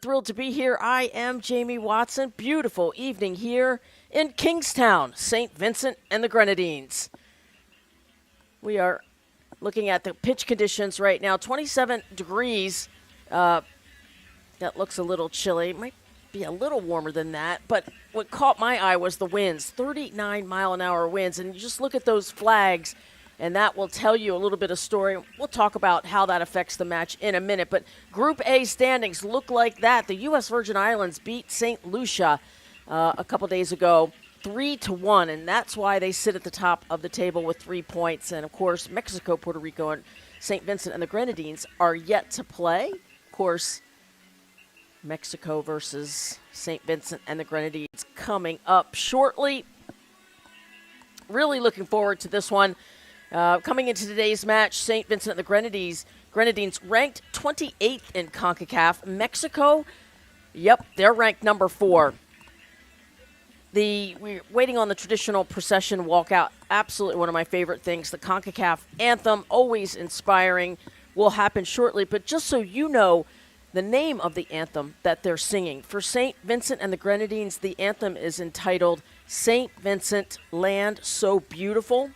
Thrilled to be here. I am Jamie Watson. Beautiful evening here in Kingstown, St. Vincent and the Grenadines. We are looking at the pitch conditions right now. 27 degrees. That looks a little chilly. It might be a little warmer than that. But what caught my eye was the winds, 39-mile-an-hour winds. And you just look at those flags, and that will tell you a little bit of story. We'll talk about how that affects the match in a minute. But Group A standings look like that. The U.S. Virgin Islands beat St. Lucia a couple days ago, 3-1, and that's why they sit at the top of the table with 3 points. And, of course, Mexico, Puerto Rico, and St. Vincent and the Grenadines are yet to play. Of course, Mexico versus St. Vincent and the Grenadines coming up shortly. Really looking forward to this one. Coming into today's match, St. Vincent and the Grenadines ranked 28th in Concacaf. Mexico, they're ranked number 4. We're waiting on the traditional procession walkout. Absolutely one of my favorite things. The Concacaf anthem, always inspiring, will happen shortly. But just so you know, the name of the anthem that they're singing. For St. Vincent and the Grenadines, the anthem is entitled St. Vincent, Land So Beautiful.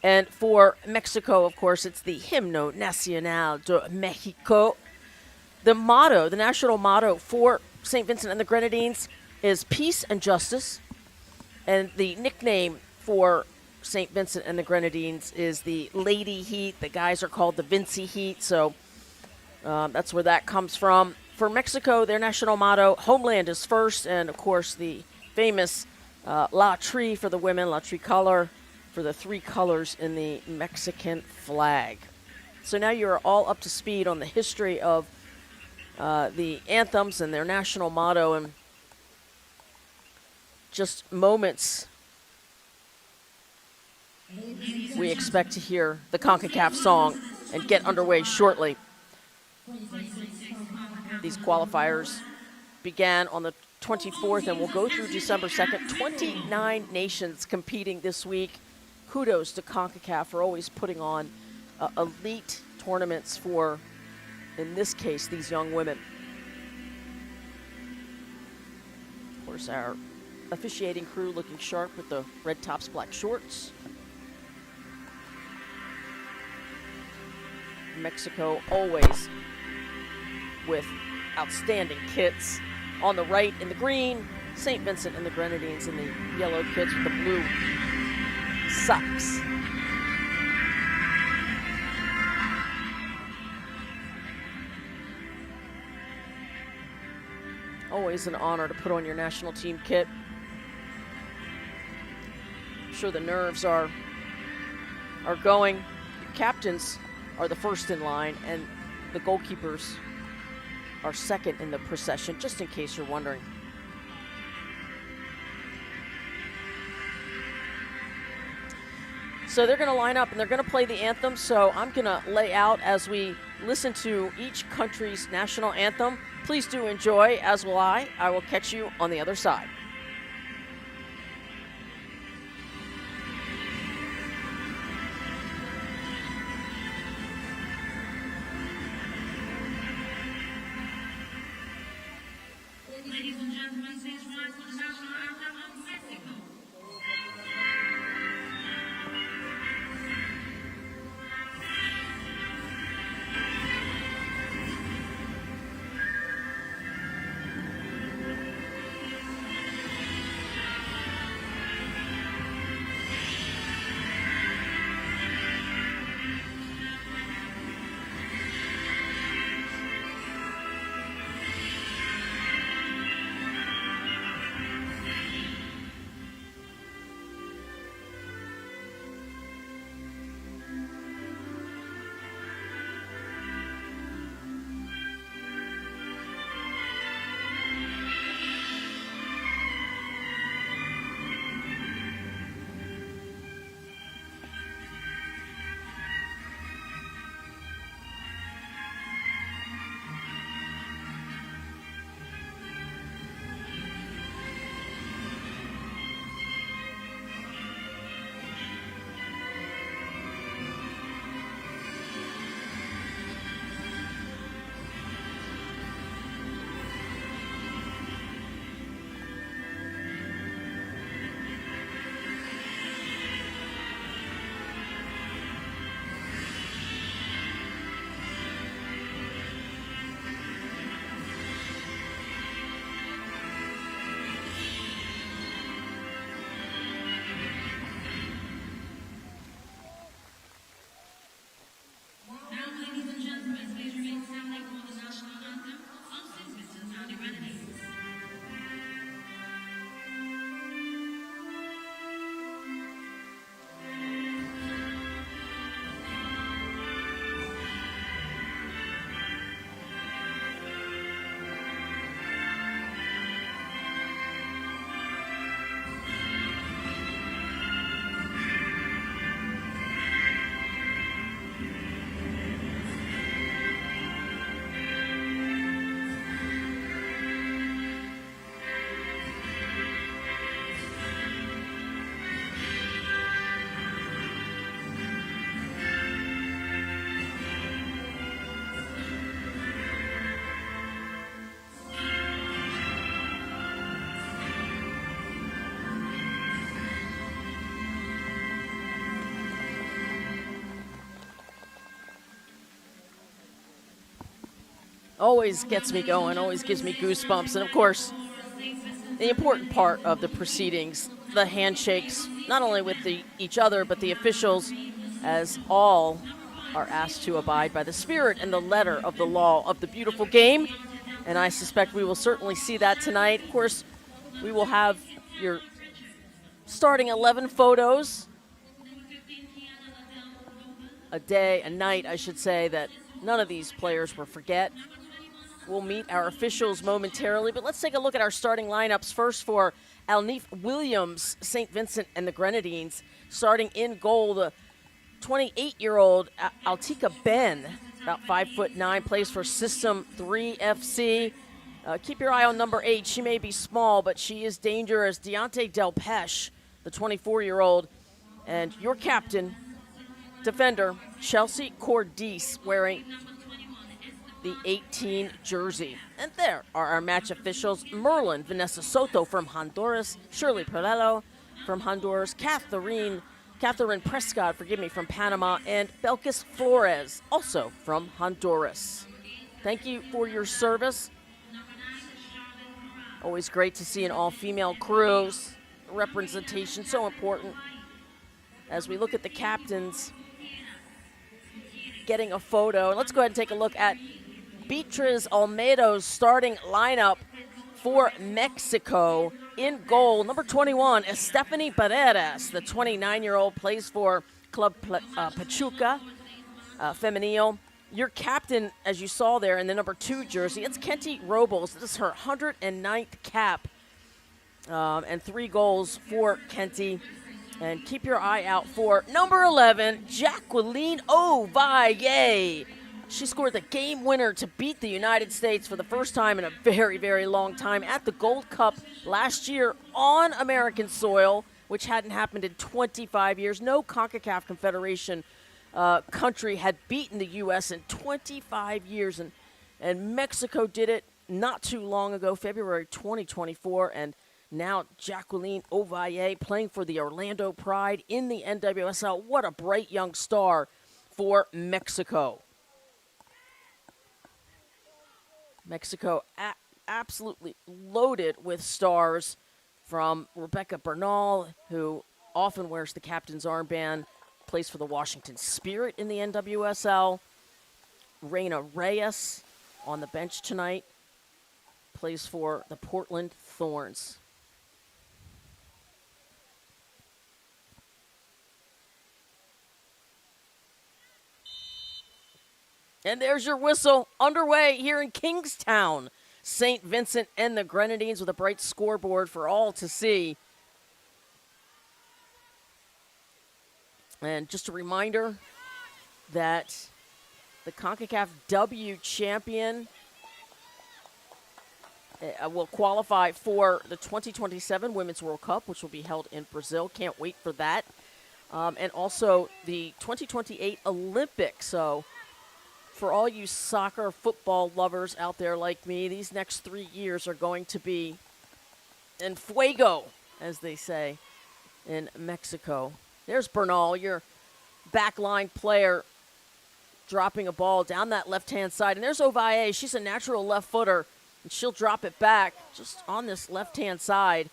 And for Mexico, of course, it's the Himno Nacional de Mexico. The motto, the national motto for St. Vincent and the Grenadines is peace and justice. And the nickname for St. Vincent and the Grenadines is the Lady Heat. The guys are called the Vincy Heat, so that's where that comes from. For Mexico, their national motto, homeland is first, and, of course, the famous La Tri for the women, La Tricolor, for the 3 colors in the Mexican flag. So now you're all up to speed on the history of the anthems and their national motto. And just moments, we expect to hear the CONCACAF song and get underway shortly. These qualifiers began on the 24th and will go through December 2nd. 29 nations competing this week. Kudos to CONCACAF for always putting on elite tournaments for, in this case, these young women. Of course, our officiating crew looking sharp with the red tops, black shorts. Mexico always with outstanding kits. On the right in the green, St. Vincent and the Grenadines in the yellow kits with the blue socks. Always an honor to put on your national team kit. I'm sure the nerves are going. Your captains are the first in line, and the goalkeepers are second in the procession, just in case you're wondering. So they're going to line up and they're going to play the anthem. So I'm going to lay out as we listen to each country's national anthem. Please do enjoy, as will I. I will catch you on the other side. Ladies and gentlemen, please rise for the national anthem of Mexico. always gets me going, always gives me goosebumps. And of course, the important part of the proceedings, the handshakes, not only with each other, but the officials, as all are asked to abide by the spirit and the letter of the law of the beautiful game. And I suspect we will certainly see that tonight. Of course, we will have your starting 11 photos a night, I should say, that none of these players will forget. We'll meet our officials momentarily, but let's take a look at our starting lineups. First for Alneef Williams, St. Vincent and the Grenadines. Starting in goal, the 28-year-old Altika Ben, about 5'9", plays for System 3 FC. Keep your eye on number 8. She may be small, but she is dangerous. Deontay Delpeche, the 24-year-old. And your captain, defender, Chelsea Cordice, wearing the 18 jersey. And there are our match officials: Merlin Vanessa Soto from Honduras, Shirley Perello from Honduras, Catherine Prescott, from Panama, and Belkis Flores, also from Honduras. Thank you for your service. Always great to see an all-female crew. Representation so important. As we look at the captains getting a photo, and let's go ahead and take a look at Beatriz Olmedo's starting lineup for Mexico. In goal, number 21, Stephanie Paredes, the 29-year-old, plays for Club Pachuca Femenil. Your captain, as you saw there in the number 2 jersey, it's Kenty Robles. This is her 109th cap, and 3 goals for Kenty. And keep your eye out for number 11, Jacqueline Ovalle. She scored the game winner to beat the United States for the first time in a very, very long time at the Gold Cup last year on American soil, which hadn't happened in 25 years. No Concacaf Confederation country had beaten the U.S. in 25 years, and Mexico did it not too long ago, February 2024, and now Jacqueline Ovalle playing for the Orlando Pride in the NWSL. What a bright young star for Mexico. Mexico absolutely loaded with stars, from Rebecca Bernal, who often wears the captain's armband, plays for the Washington Spirit in the NWSL. Reina Reyes on the bench tonight, plays for the Portland Thorns. And there's your whistle, underway here in Kingstown. St. Vincent and the Grenadines with a bright scoreboard for all to see. And just a reminder that the Concacaf W champion will qualify for the 2027 Women's World Cup, which will be held in Brazil. Can't wait for that. And also the 2028 Olympics. So for all you soccer, football lovers out there like me, these next 3 years are going to be en fuego, as they say in Mexico. There's Bernal, your backline player, dropping a ball down that left-hand side. And there's Ovalle. She's a natural left footer, and she'll drop it back just on this left-hand side.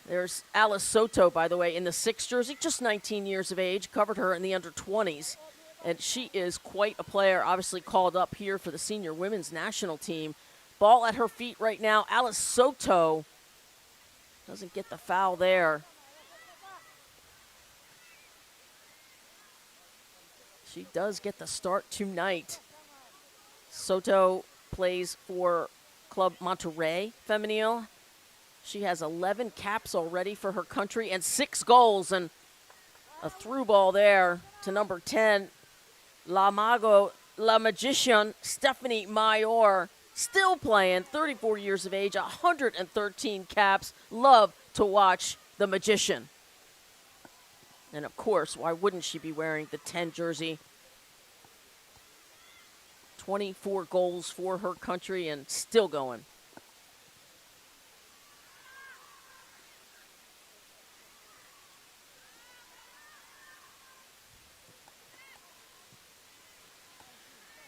There's Alice Soto, by the way, in the 6 jersey, just 19 years of age. Covered her in the under-20s. And she is quite a player, obviously called up here for the senior women's national team. Ball at her feet right now. Alice Soto doesn't get the foul there. She does get the start tonight. Soto plays for Club Monterrey Femenil. She has 11 caps already for her country and 6 goals, and a through ball there to number 10, La Magician, Stephanie Mayor, still playing, 34 years of age, 113 caps. Love to watch the Magician. And of course, why wouldn't she be wearing the 10 jersey? 24 goals for her country and still going.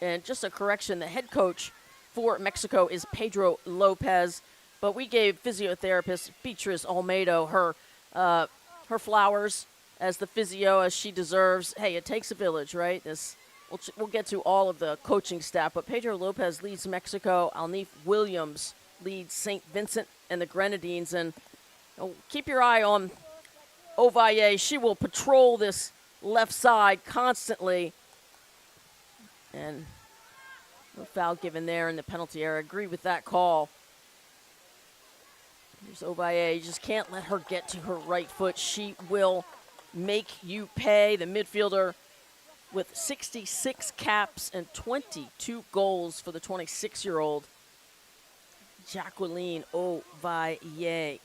And just a correction, the head coach for Mexico is Pedro Lopez, but we gave physiotherapist Beatriz Olmedo her flowers as the physio as she deserves. Hey, it takes a village, right? We'll get to all of the coaching staff, but Pedro Lopez leads Mexico. Alnif Williams leads St. Vincent and the Grenadines, and keep your eye on Ovalle. She will patrol this left side constantly. And no foul given there in the penalty area. Agree with that call. Here's Ovalle. You just can't let her get to her right foot. She will make you pay. The midfielder with 66 caps and 22 goals for the 26-year-old Jacqueline Ovalle.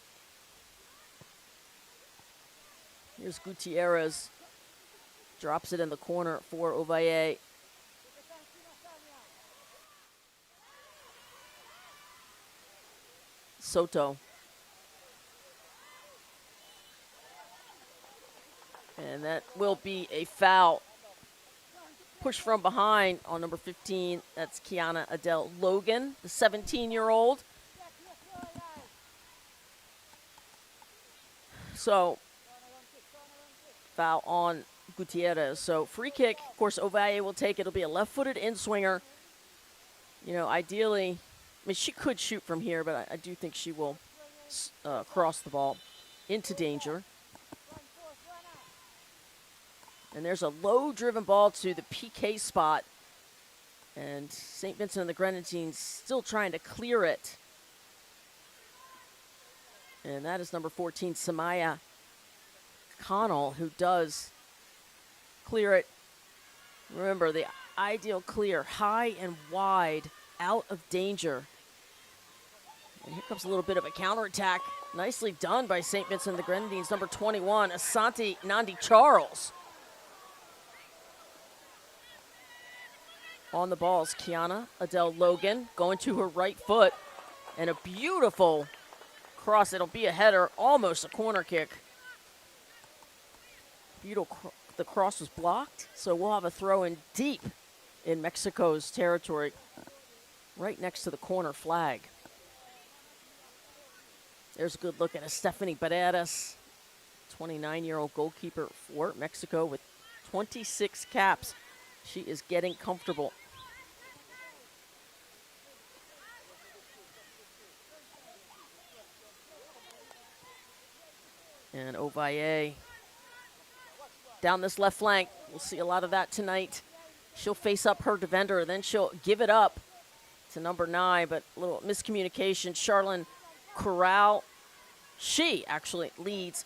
Here's Gutierrez. Drops it in the corner for Ovalle. Soto. And that will be a foul. Push from behind on number 15. That's Kiana Adele Logan, the 17-year-old. So, foul on Gutierrez. So, free kick. Of course, Ovalle will take it. It'll be a left-footed in-swinger. You know, ideally, I mean, she could shoot from here, but I do think she will cross the ball into danger. And there's a low-driven ball to the PK spot. And St. Vincent and the Grenadines still trying to clear it. And that is number 14, Samaya Connell, who does clear it. Remember, the ideal clear, high and wide, out of danger. And here comes a little bit of a counterattack. Nicely done by St. Vincent and the Grenadines. Number 21, Asante Nandi Charles. On the ball is Kiana Adele Logan, going to her right foot. And a beautiful cross. It'll be a header, almost a corner kick. Beautiful. The cross was blocked, so we'll have a throw in deep in Mexico's territory, right next to the corner flag. There's a good look at Stephanie Paredes, 29-year-old goalkeeper for Mexico with 26 caps. She is getting comfortable. And Ovalle down this left flank. We'll see a lot of that tonight. She'll face up her defender, then she'll give it up to number 9, but a little miscommunication. Charlene Corral, she actually leads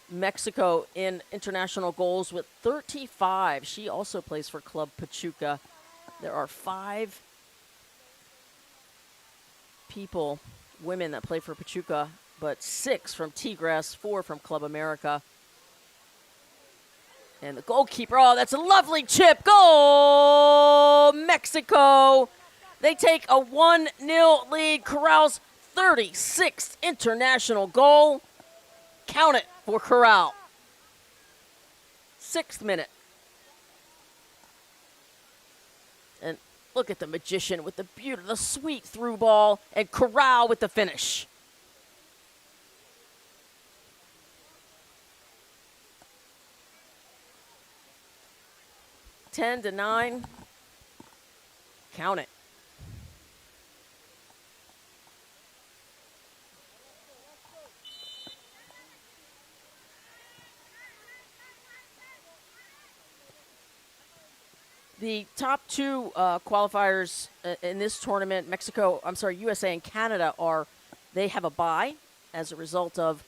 Mexico in international goals with 35. She also plays for Club Pachuca. There are 5 people, women, that play for Pachuca, but 6 from Tigres, 4 from Club America. And the goalkeeper, oh, that's a lovely chip. Goal, Mexico. They take a 1-0 lead. Corral's 36th international goal. Count it for Corral. 6th minute. And look at the magician with the sweet through ball, and Corral with the finish. Ten to 9. Count it. The top 2 qualifiers in this tournament, USA and Canada, they have a bye as a result of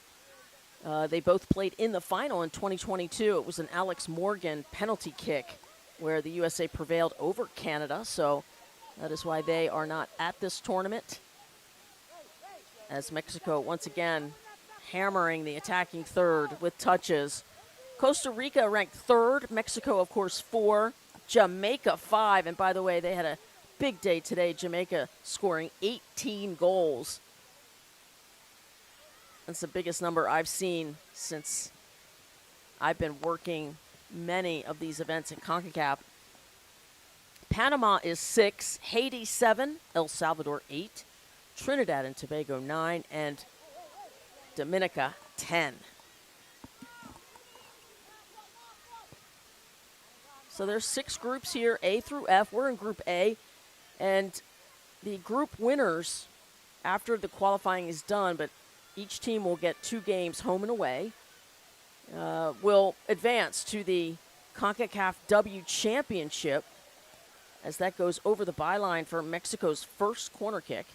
they both played in the final in 2022. It was an Alex Morgan penalty kick where the USA prevailed over Canada, so that is why they are not at this tournament. As Mexico, once again, hammering the attacking third with touches. Costa Rica ranked 3rd, Mexico, of course, 4, Jamaica 5, and by the way, they had a big day today, Jamaica scoring 18 goals. That's the biggest number I've seen since I've been working many of these events in Concacaf. Panama is 6, Haiti 7, El Salvador 8, Trinidad and Tobago 9, and Dominica 10. So there's 6 groups here, A through F. We're in Group A, and the group winners, after the qualifying is done, but each team will get 2 games home and away, will advance to the Concacaf W Championship as that goes over the byline for Mexico's first corner kick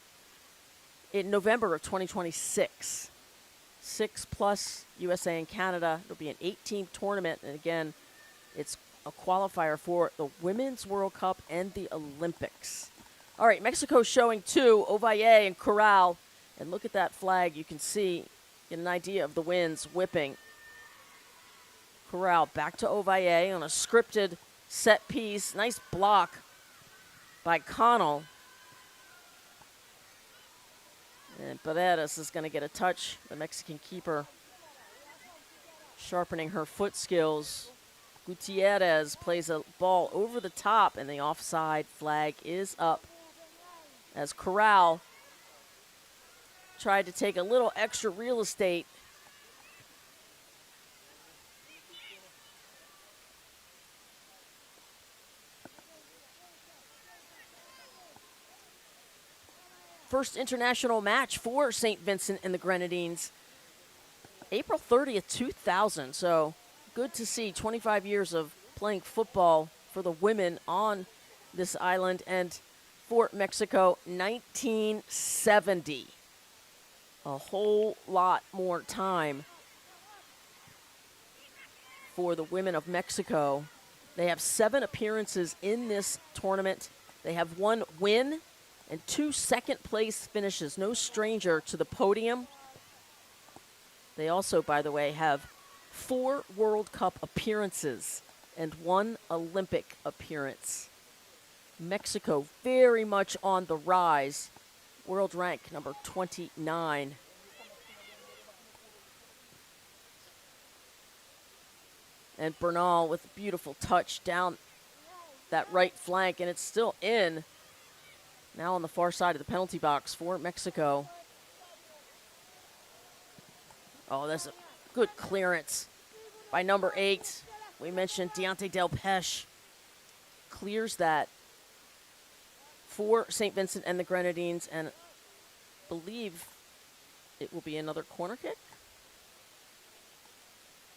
in November of 2026. 6 plus USA and Canada. It'll be an 8-team tournament, and again, it's a qualifier for the Women's World Cup and the Olympics. All right, Mexico showing 2, Ovalle and Corral. And look at that flag. You can see, get an idea of the winds whipping. Corral back to Ovalle on a scripted set piece. Nice block by Connell. And Paredes is going to get a touch. The Mexican keeper sharpening her foot skills. Gutierrez plays a ball over the top, and the offside flag is up as Corral tried to take a little extra real estate. First international match for St. Vincent and the Grenadines, April 30th, 2000. So good to see 25 years of playing football for the women on this island. And for Mexico, 1970. A whole lot more time for the women of Mexico. They have 7 appearances in this tournament. They have 1 win and 2 second-place finishes. No stranger to the podium. They also, by the way, have 4 World Cup appearances and 1 Olympic appearance. Mexico very much on the rise. World rank number 29. And Bernal with a beautiful touch down that right flank, and it's still in. Now on the far side of the penalty box for Mexico. Oh, that's a good clearance by number 8. We mentioned Deontay Del Peche. Clears that for St. Vincent and the Grenadines, and believe it will be another corner kick.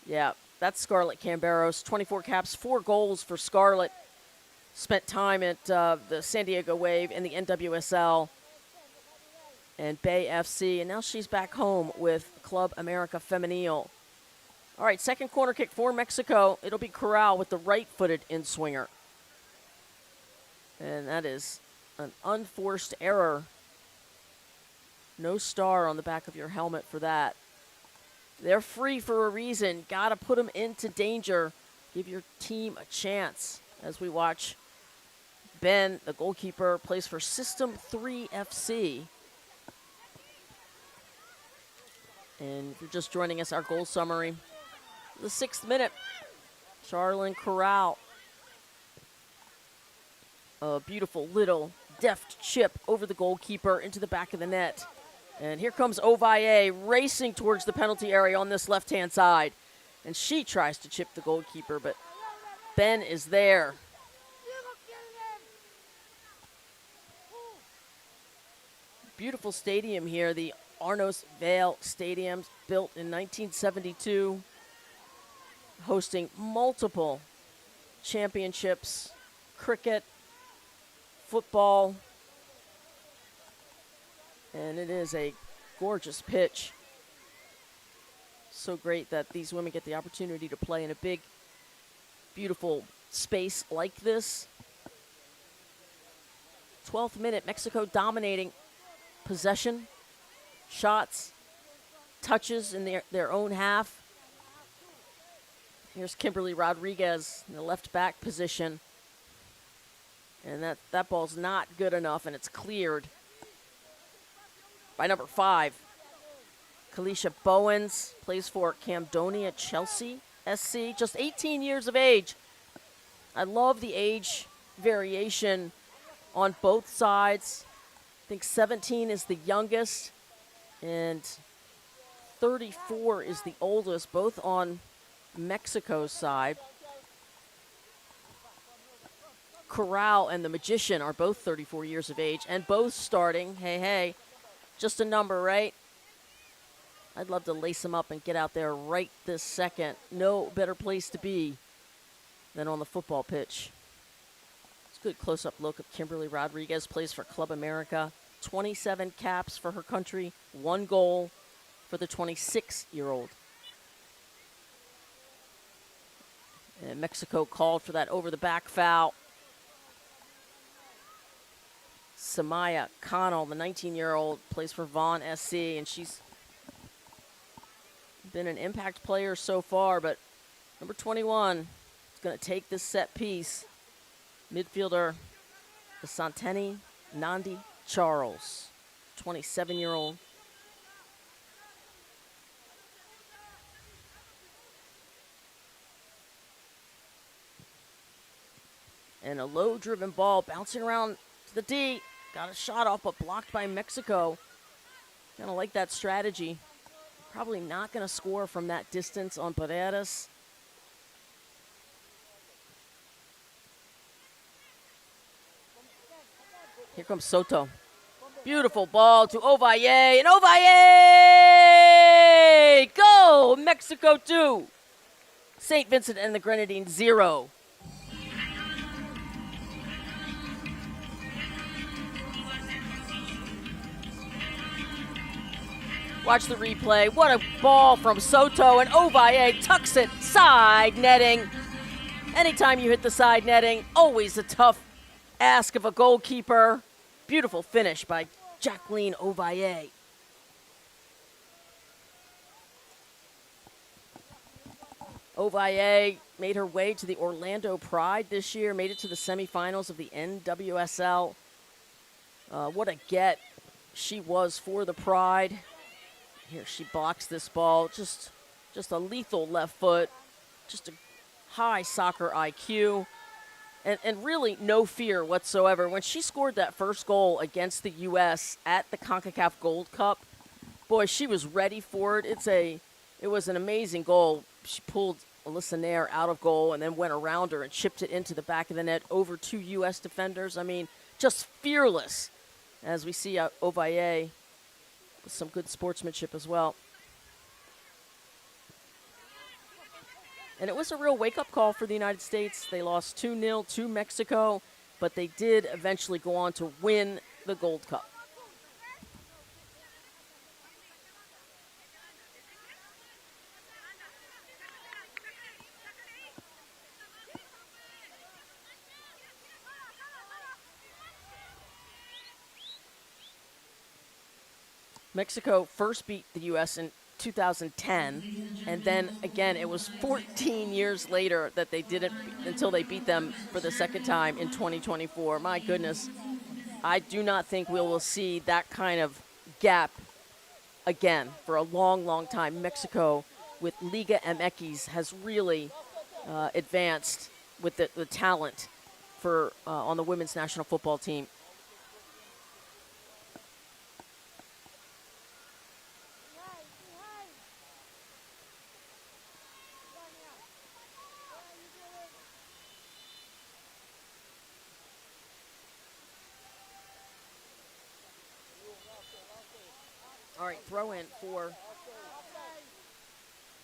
Yeah, that's Scarlett Camberos. 24 caps, 4 goals for Scarlett. Spent time at the San Diego Wave and the NWSL and Bay FC, and now she's back home with Club America Femenil. All right, second corner kick for Mexico. It'll be Corral with the right-footed in-swinger. And that is an unforced error. No star on the back of your helmet for that. They're free for a reason. Got to put them into danger. Give your team a chance as we watch Ben, the goalkeeper, plays for System 3 FC. And if you're just joining us, our goal summary. The 6th minute, Charlyn Corral. A beautiful little deft chip over the goalkeeper into the back of the net. And here comes Ovalle racing towards the penalty area on this left-hand side. And she tries to chip the goalkeeper, but Ben is there. Beautiful stadium here, the Arnos Vale Stadium, built in 1972, hosting multiple championships, cricket, football, and it is a gorgeous pitch. So great that these women get the opportunity to play in a big, beautiful space like this. 12th minute, Mexico dominating possession, shots, touches in their own half. Here's Kimberly Rodriguez in the left back position. And that ball's not good enough, and it's cleared by number 5. Kalisha Bowens plays for Camdonia Chelsea SC, just 18 years of age. I love the age variation on both sides. I think 17 is the youngest, and 34 is the oldest, both on Mexico's side. Corral and the Magician are both 34 years of age and both starting. Hey, hey, just a number, right? I'd love to lace them up and get out there right this second. No better place to be than on the football pitch. It's a good close-up look of Kimberly Rodriguez, plays for Club America. 27 caps for her country, 1 goal for the 26-year-old. And Mexico called for that over-the-back foul. Samaya Connell, the 19-year-old, plays for Vaughn SC, and she's been an impact player so far, but number 21 is going to take this set piece. Midfielder, the Santeni Nandi Charles, 27-year-old. And a low-driven ball bouncing around to the D. Got a shot off, but blocked by Mexico. Kind of like that strategy. Probably not going to score from that distance on Paredes. Here comes Soto. Beautiful ball to Ovalle, and Ovalle! Go! Mexico 2. St. Vincent and the Grenadines 0. Watch the replay. What a ball from Soto, and Ovalle tucks it side netting. Anytime you hit the side netting, always a tough ask of a goalkeeper. Beautiful finish by Jacqueline Ovalle. Ovalle made her way to the Orlando Pride this year, made it to the semifinals of the NWSL. What a get she was for the Pride. Here she blocks this ball, just a lethal left foot, just a high soccer IQ, and really no fear whatsoever. When she scored that first goal against the U.S. at the Concacaf Gold Cup, boy, she was ready for it. It was an amazing goal. She pulled Alyssa Nair out of goal and then went around her and chipped it into the back of the net over 2 U.S. defenders. I mean, just fearless, as we see Ovalle with some good sportsmanship as well. And it was a real wake-up call for the United States. They lost 2-0 to Mexico, but they did eventually go on to win the Gold Cup. Mexico first beat the U.S. in 2010, and then again it was 14 years later that they didn't until they beat them for the second time in 2024. My goodness, I do not think we will see that kind of gap again for a long, long time. Mexico with Liga MX has really advanced with the talent for on the women's national football team. All right, throw in for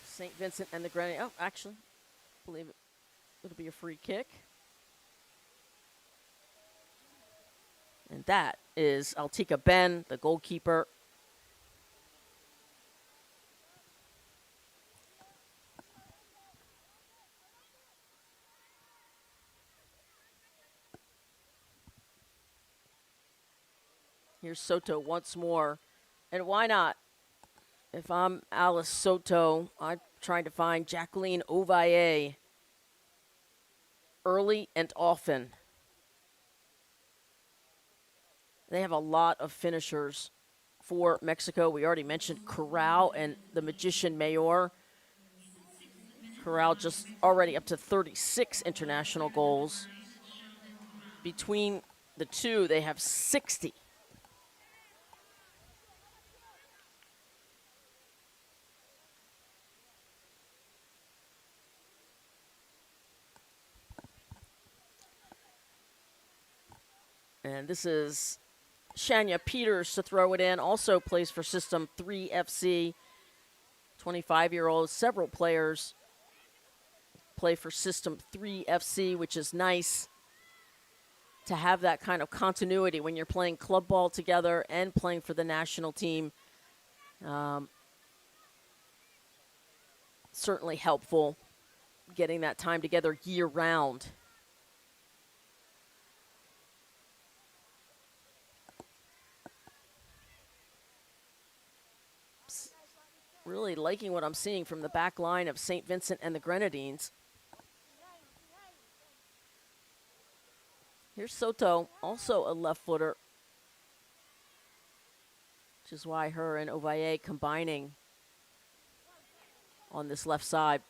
St. Vincent and the Grenadines. Oh, actually, I believe it'll be a free kick. And that is Altika Ben, the goalkeeper. Here's Soto once more. And why not? If I'm Alice Soto, I'm trying to find Jacqueline Ovalle early and often. They have a lot of finishers for Mexico. We already mentioned Corral and the Magician Mayor. Corral just already up to 36 international goals. between the two, they have 60. And this is Shania Peters to throw it in. Also plays for System 3 FC. 25-year-old. Several players play for System 3 FC, which is nice to have that kind of continuity when you're playing club ball together and playing for the national team. Certainly helpful getting that time together year-round. Really liking what I'm seeing from the back line of St. Vincent and the Grenadines. Here's Soto, also a left footer, which is why her and Ovalle combining on this left side.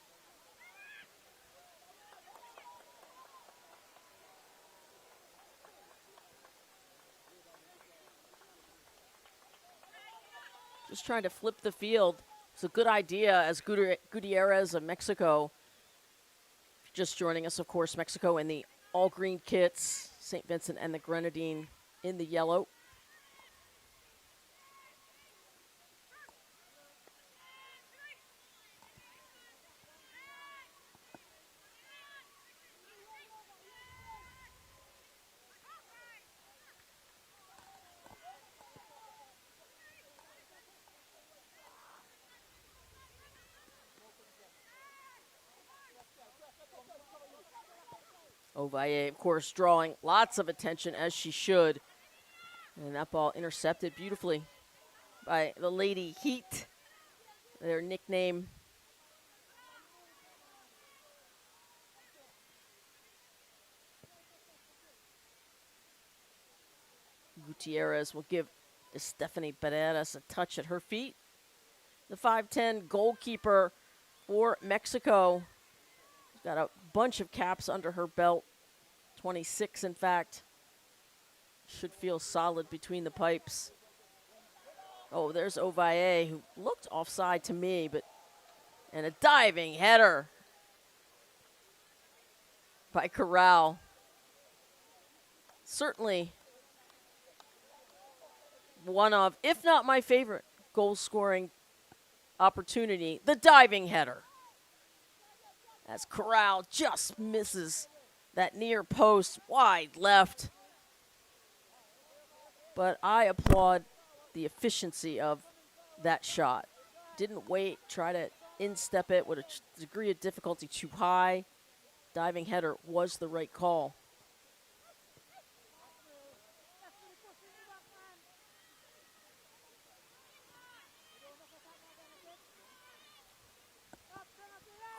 Just trying to flip the field. It's a good idea as Gutierrez of Mexico. Just joining us, of course, Mexico in the all-green kits. St. Vincent and the Grenadine in the yellow. Ovalle, of course, drawing lots of attention, as she should. And that ball intercepted beautifully by the Lady Heat, their nickname. Gutierrez will give Stephanie Paredes a touch at her feet. The 5'10 goalkeeper for Mexico. She's got a bunch of caps under her belt. 26, in fact. Should feel solid between the pipes. Oh, there's Ovalle, who looked offside to me, and a diving header by Corral. Certainly one of, if not my favorite, goal-scoring opportunity, the diving header. As Corral just misses that near post, wide left. But I applaud the efficiency of that shot. Didn't wait, try to instep it with a degree of difficulty too high. Diving header was the right call.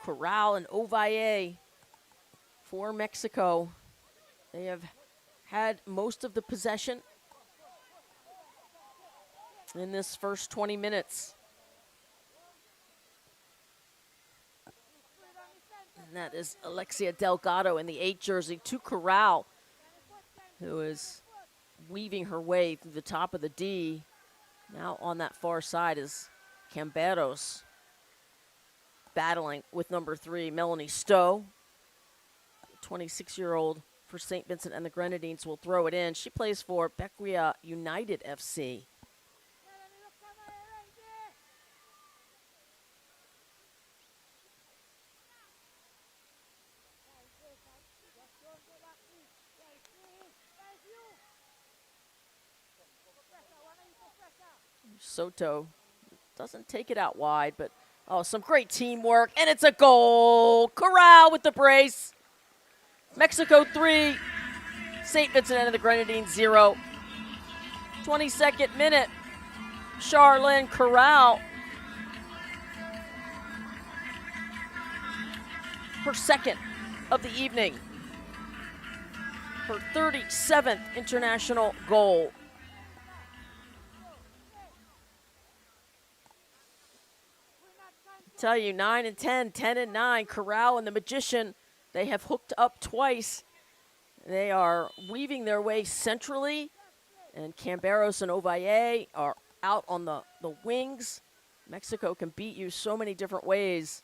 Corral and Ovalle for Mexico. They have had most of the possession in this first 20 minutes. And that is Alexia Delgado in the 8 jersey to Corral, who is weaving her way through the top of the D. Now on that far side is Camberos, battling with number 3, Melanie Stowe. 26-year-old for St. Vincent and the Grenadines will throw it in. She plays for Bequia United FC. Soto doesn't take it out wide, but some great teamwork, and it's a goal. Corral with the brace. Mexico 3, St. Vincent and the Grenadines 0. 22nd minute, Charlene Corral. Her second of the evening. Her 37th international goal. Tell you, 9 and 10, 10 and 9. Corral and the Magician, they have hooked up twice They are weaving their way centrally, and Camberos and Ovalle are out on the wings. Mexico can beat you so many different ways.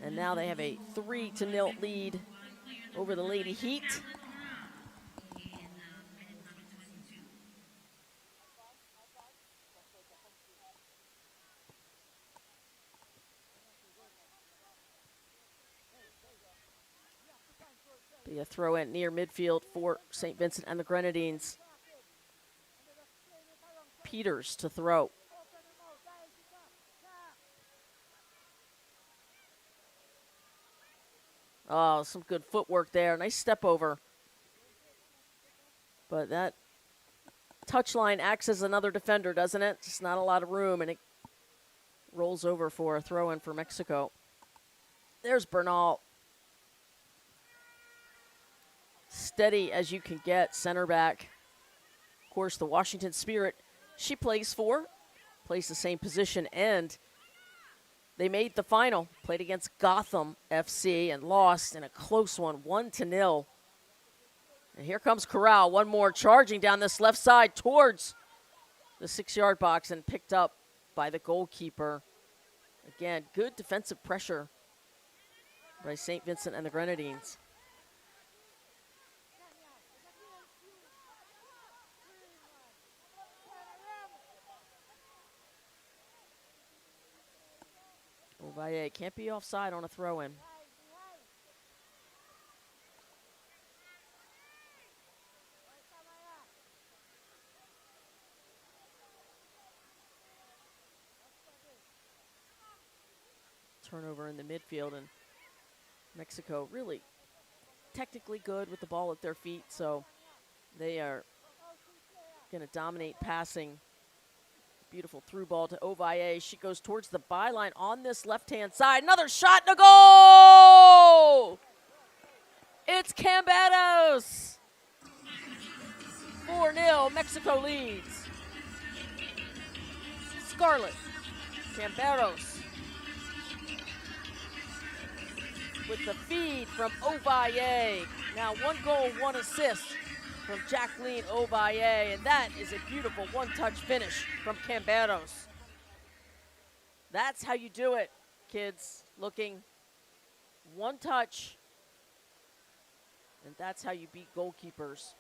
And now they have a 3-0 lead over the Lady Heat. Be a throw in near midfield for St. Vincent and the Grenadines. Peters to throw. Oh, some good footwork there. Nice step over. But that touchline acts as another defender, doesn't it? Just not a lot of room, and it rolls over for a throw in for Mexico. There's Bernal. Steady as you can get, center back. Of course, the Washington Spirit she plays for, plays the same position, and they made the final, played against Gotham FC and lost in a close one, 1-0. And here comes Corral, one more, charging down this left side towards the 6-yard box and picked up by the goalkeeper. Again, good defensive pressure by St. Vincent and the Grenadines. Valle can't be offside on a throw-in. Turnover in the midfield, and Mexico really technically good with the ball at their feet, so they are going to dominate passing. Beautiful through ball to Ovalle. She goes towards the byline on this left-hand side. Another shot and a goal! It's Camberos. 4-0, Mexico leads. Scarlet, Camberos. With the feed from Ovalle. Now 1 goal, 1 assist from Jacqueline Ovalle, and that is a beautiful one-touch finish from Camberos. That's how you do it, kids. Looking, one touch, and that's how you beat goalkeepers.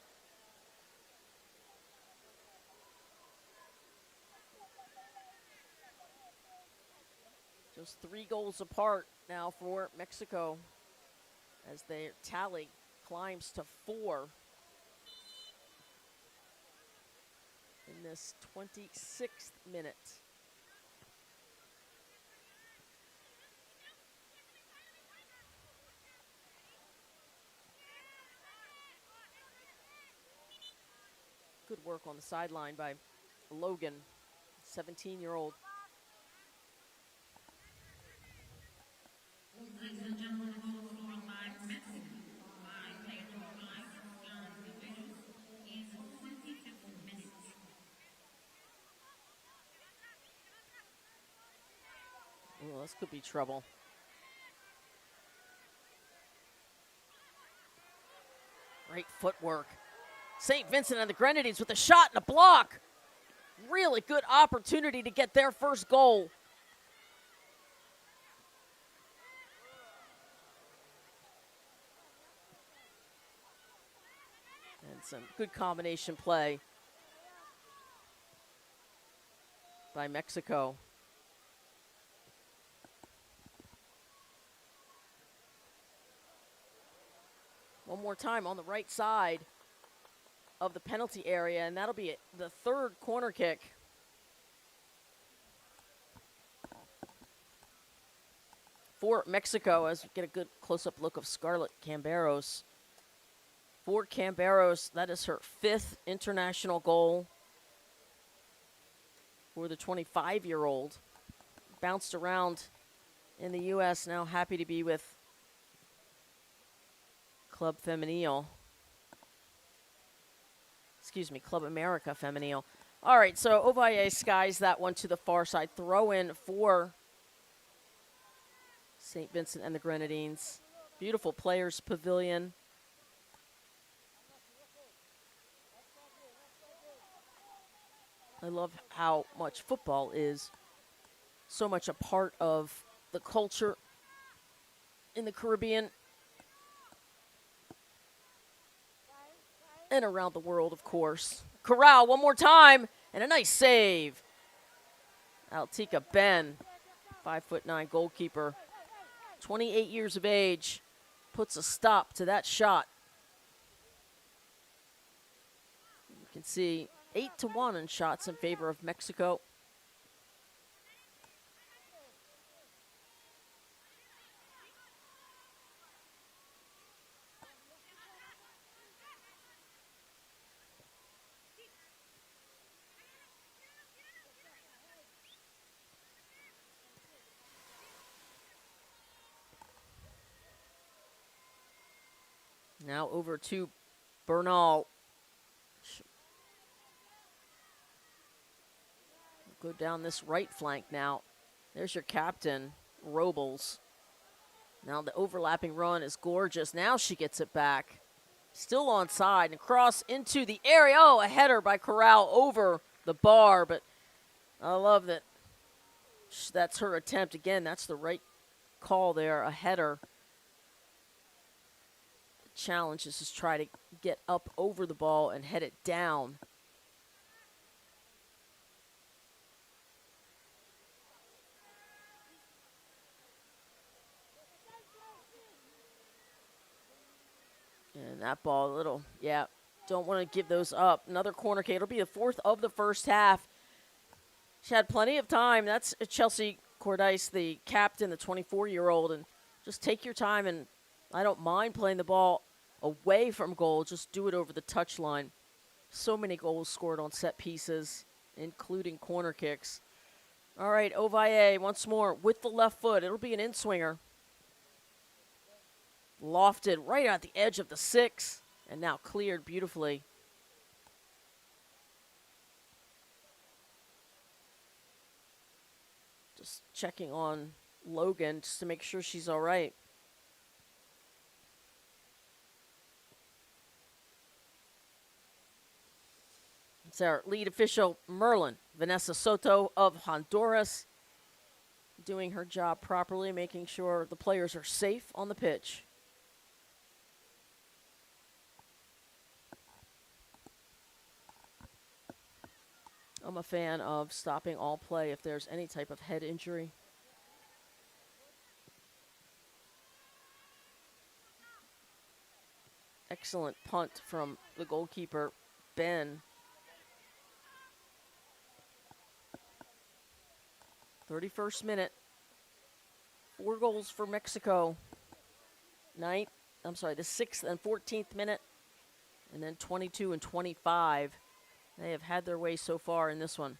Just 3 goals apart now for Mexico as their tally climbs to 4. In this 26th minute. Good work on the sideline by Logan, 17-year-old. Ladies and gentlemen, the goal scored by Mexico by player number 5, John Viveros, in the 25th minute. Oh, this could be trouble. Great footwork. St. Vincent and the Grenadines with a shot and a block. Really good opportunity to get their first goal. And some good combination play by Mexico. One more time on the right side of the penalty area, and that'll be the 3rd corner kick. For Mexico, as we get a good close-up look of Scarlett Camberos. For Camberos, that is her 5th international goal for the 25-year-old. Bounced around in the U.S., now happy to be with Club Femenil. Excuse me, Club America Femenil. All right, so Ovalle skies that one to the far side. Throw in for St. Vincent and the Grenadines. Beautiful players' pavilion. I love how much football is so much a part of the culture in the Caribbean and around the world, of course. Corral, one more time, and a nice save. Altika Ben, 5'9" goalkeeper, 28 years of age, puts a stop to that shot. You can see 8-1 in shots in favor of Mexico. Now over to Bernal. Go down this right flank now. There's your captain, Robles. Now the overlapping run is gorgeous. Now she gets it back. Still onside and cross into the area. Oh, a header by Corral over the bar, but I love that that's her attempt. Again, that's the right call there, a header. The challenge is to try to get up over the ball and head it down. And that ball, don't want to give those up. Another corner kick. It'll be the fourth of the first half. She had plenty of time. That's Chelsea Cordice, the captain, the 24-year-old. And just take your time, and I don't mind playing the ball away from goal. Just do it over the touchline. So many goals scored on set pieces, including corner kicks. All right, Ovalle once more with the left foot. It'll be an in-swinger. Lofted right at the edge of the 6, and now cleared beautifully. Just checking on Logan just to make sure she's all right. It's our lead official, Merlin, Vanessa Soto of Honduras, doing her job properly, making sure the players are safe on the pitch. I'm a fan of stopping all play if there's any type of head injury. Excellent punt from the goalkeeper, Ben. 31st minute. 4 goals for Mexico. The 6th and 14th minute. And then 22 and 25. They have had their way so far in this one.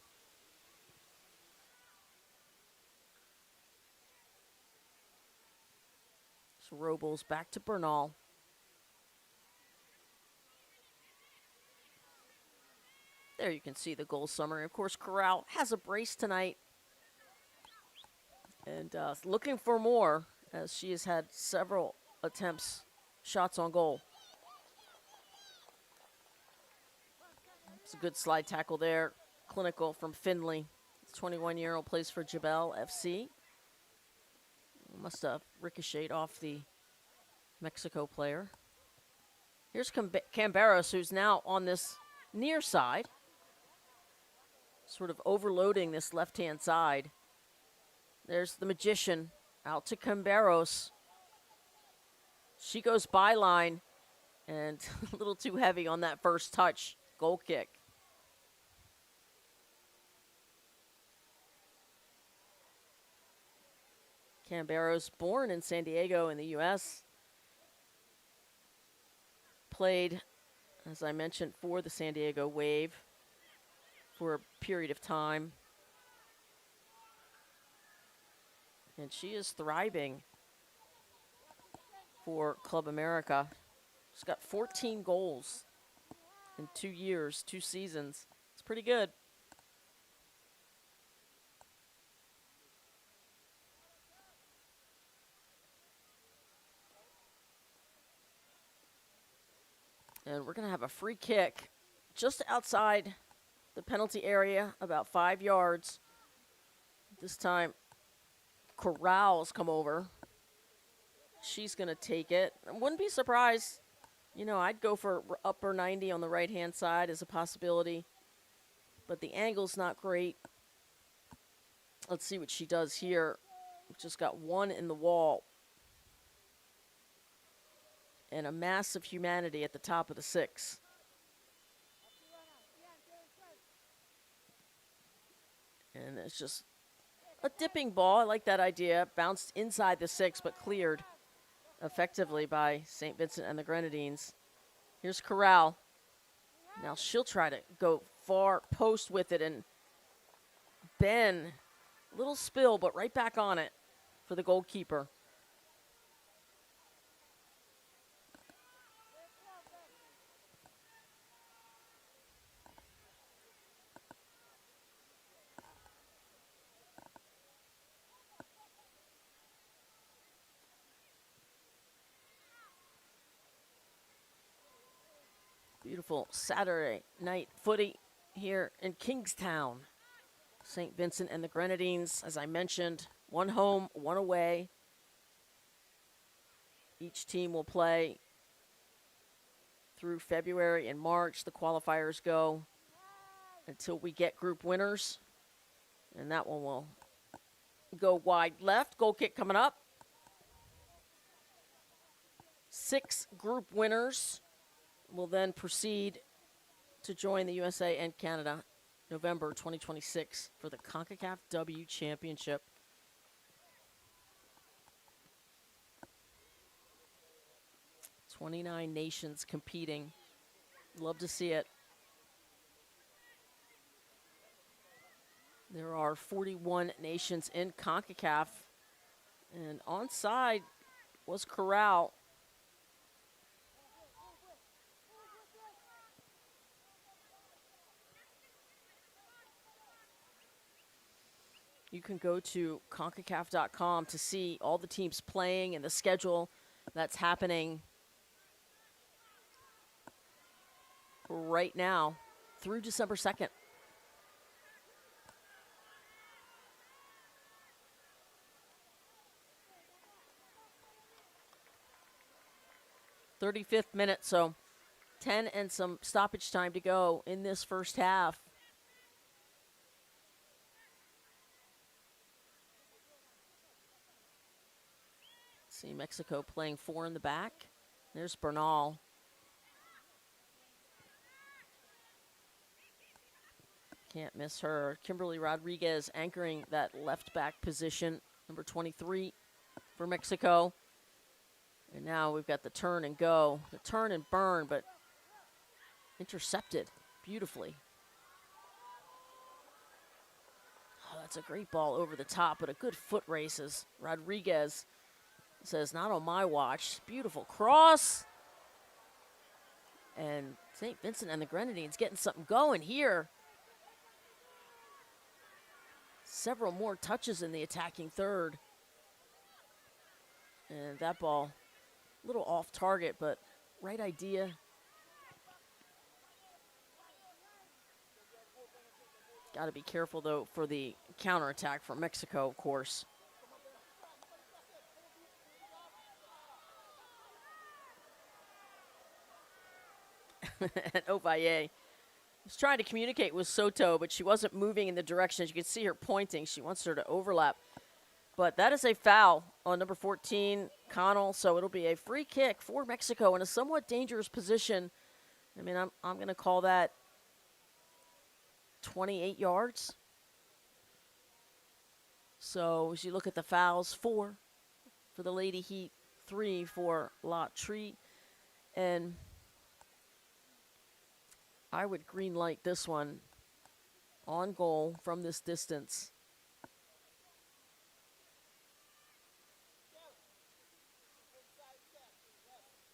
So Robles back to Bernal. There you can see the goal summary. Of course, Corral has a brace tonight. And looking for more, as she has had several attempts, shots on goal. It's a good slide tackle there. Clinical from Findlay. 21-year-old plays for Jebel FC. Must have ricocheted off the Mexico player. Here's Camberos, who's now on this near side. Sort of overloading this left-hand side. There's the magician out to Camberos. She goes byline and a little too heavy on that first touch. Goal kick. Camberos, born in San Diego in the U.S., played, as I mentioned, for the San Diego Wave for a period of time. And she is thriving for Club America. She's got 14 goals in 2 years, 2 seasons. It's pretty good. And we're going to have a free kick just outside the penalty area, about 5 yards. This time, Corral's come over. She's going to take it. I wouldn't be surprised. You know, I'd go for upper 90 on the right-hand side as a possibility. But the angle's not great. Let's see what she does here. Just got one in the wall. And a mass of humanity at the top of the 6. And it's just a dipping ball. I like that idea. Bounced inside the 6, but cleared effectively by St. Vincent and the Grenadines. Here's Corral. Now she'll try to go far post with it, and Ben, little spill, but right back on it for the goalkeeper. Beautiful Saturday night footy here in Kingstown. St. Vincent and the Grenadines, as I mentioned, one home, one away. Each team will play through February and March. The qualifiers go until we get group winners. And that one will go wide left. Goal kick coming up. 6 group winners will then proceed to join the USA and Canada November 2026 for the Concacaf W Championship. "29 nations competing. Love to see it. There are 41 nations in CONCACAF. And onside was Corral. You can go to Concacaf.com to see all the teams playing and the schedule that's happening right now through December 2nd. "35th minute, so 10 and some stoppage time to go in this first half. See Mexico playing 4 in the back. There's Bernal. Can't miss her. Kimberly Rodriguez anchoring that left back position, number 23 for Mexico. And now we've got the turn and go. The turn and burn, but intercepted beautifully. Oh, that's a great ball over the top, but a good foot races. Rodriguez says, "Not on my watch." Beautiful cross. And St. Vincent and the Grenadines getting something going here. Several more touches in the attacking third. And that ball, a little off target, but right idea. Got to be careful, though, for the counterattack from Mexico, of course. And Ovalle was trying to communicate with Soto, but she wasn't moving in the direction. As you can see her pointing. She wants her to overlap. But that is a foul on number 14, Connell. So it'll be a free kick for Mexico in a somewhat dangerous position. I mean, I'm going to call that 28 yards. So as you look at the fouls, 4 for the Lady Heat, 3 for La Tree. And I would green light this one on goal from this distance.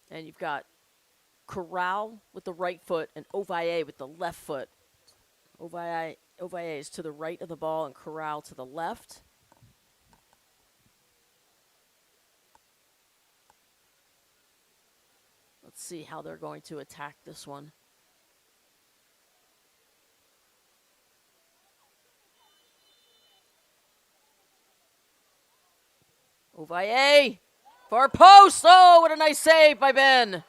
And you've got Corral with the right foot and Ovalle with the left foot. Ovalle is to the right of the ball and Corral to the left. Let's see how they're going to attack this one. Ovalle, far post. Oh, what a nice save by Ben.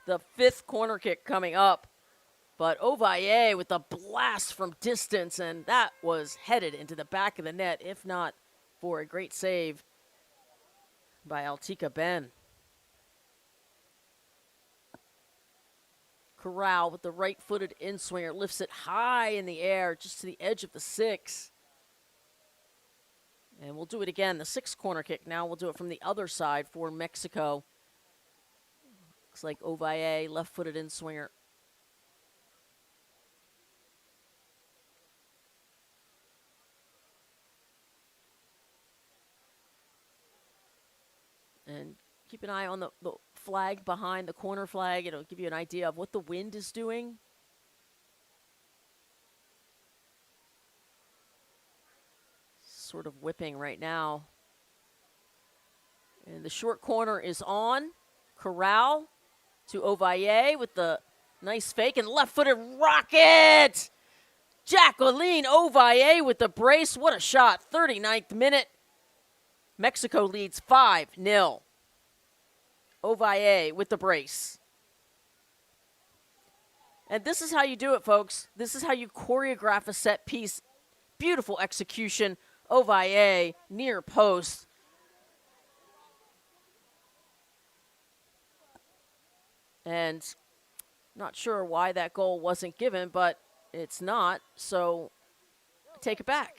The 5th corner kick coming up. But Ovalle with a blast from distance, and that was headed into the back of the net, if not for a great save by Altika Ben. Corral with the right-footed in-swinger lifts it high in the air, just to the edge of the 6. And we'll do it again, the 6th corner kick now. We'll do it from the other side for Mexico. Looks like Ovalle, left-footed in-swinger. And keep an eye on the flag behind the corner flag. It'll give you an idea of what the wind is doing. Sort of whipping right now. And the short corner is on. Corral to Ovalle with the nice fake and left-footed rocket. Jacqueline Ovalle with the brace. What a shot. 39th minute. Mexico leads 5-0. Ovalle with the brace. And this is how you do it, folks. This is how you choreograph a set piece. Beautiful execution. Ovalle near post. And not sure why that goal wasn't given, but it's not, so take it back.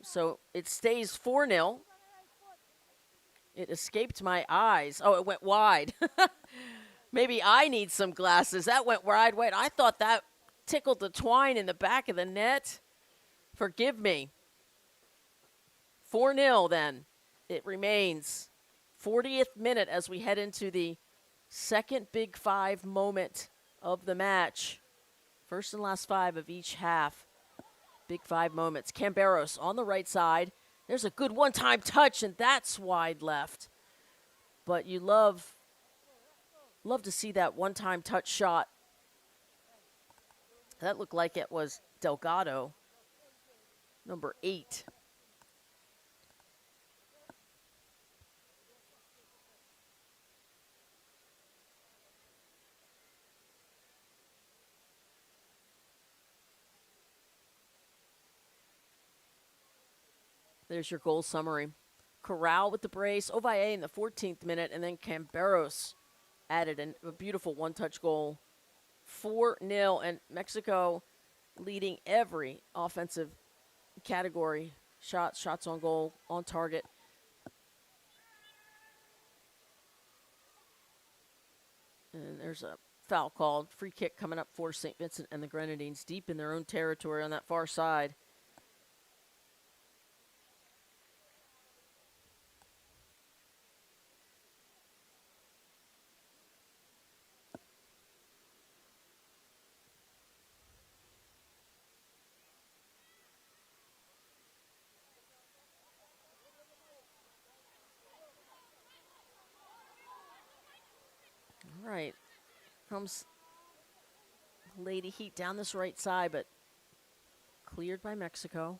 So it stays 4-0. It escaped my eyes. Oh, it went wide. Maybe I need some glasses. That went wide. I thought that tickled the twine in the back of the net. Forgive me. 4-0 then. It remains. 40th minute as we head into the second Big Five moment of the match. First and last 5 of each half. Big 5 moments. Camberos on the right side. There's a good one-time touch, and that's wide left. But you love to see that one-time touch shot. That looked like it was Delgado, number 8. There's your goal summary. Corral with the brace, Ovalle in the 14th minute, and then Camberos added a beautiful one-touch goal. 4-0, and Mexico leading every offensive category. Shots on goal, on target. And there's a foul called. Free kick coming up for St. Vincent and the Grenadines, deep in their own territory on that far side. All right, comes Lady Heat down this right side, but cleared by Mexico.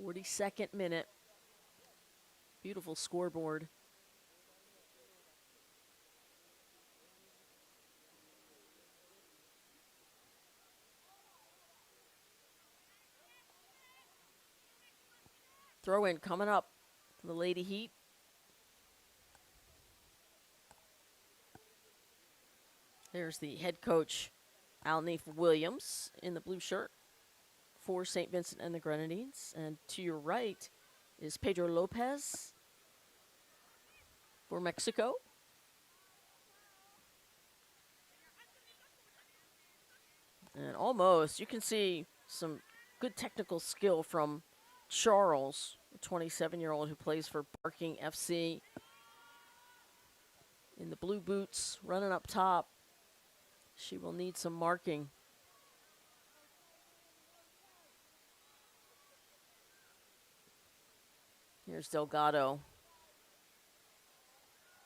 .42nd minute. Beautiful scoreboard. Throw in coming up for the Lady Heat. There's the head coach, Alneef Williams, in the blue shirt for St. Vincent and the Grenadines. And to your right is Pedro Lopez for Mexico. And almost, you can see some good technical skill from Charles, a 27-year-old who plays for Barking FC. In the blue boots, running up top. She will need some marking. Here's Delgado.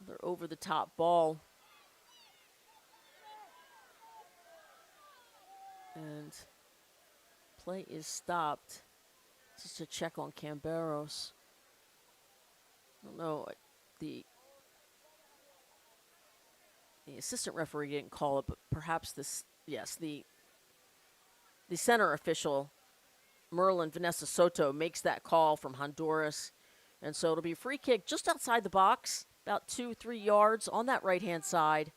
They're over the top ball. And play is stopped. Just to check on Camberos. I don't know. The assistant referee didn't call it, but perhaps this, yes, the center official, Merlin Vanessa Soto, makes that call from Honduras. And so it'll be a free kick just outside the box, about 2-3 yards on that right-hand side.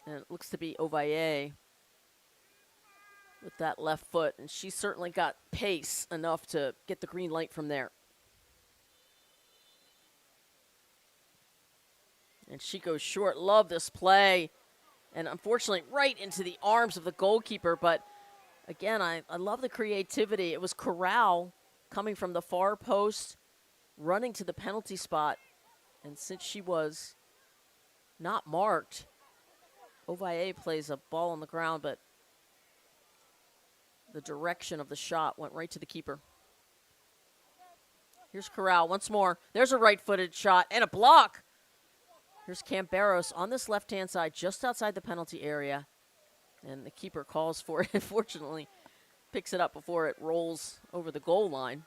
And it looks to be Ovalle with that left foot. And she certainly got pace enough to get the green light from there. And she goes short. Love this play. And unfortunately, right into the arms of the goalkeeper. But again, I love the creativity. It was Corral coming from the far post, running to the penalty spot. And since she was not marked, Ovalle plays a ball on the ground, but the direction of the shot went right to the keeper. Here's Corral once more. There's a right-footed shot and a block. Here's Camberos on this left-hand side, just outside the penalty area. And the keeper calls for it. Unfortunately, picks it up before it rolls over the goal line.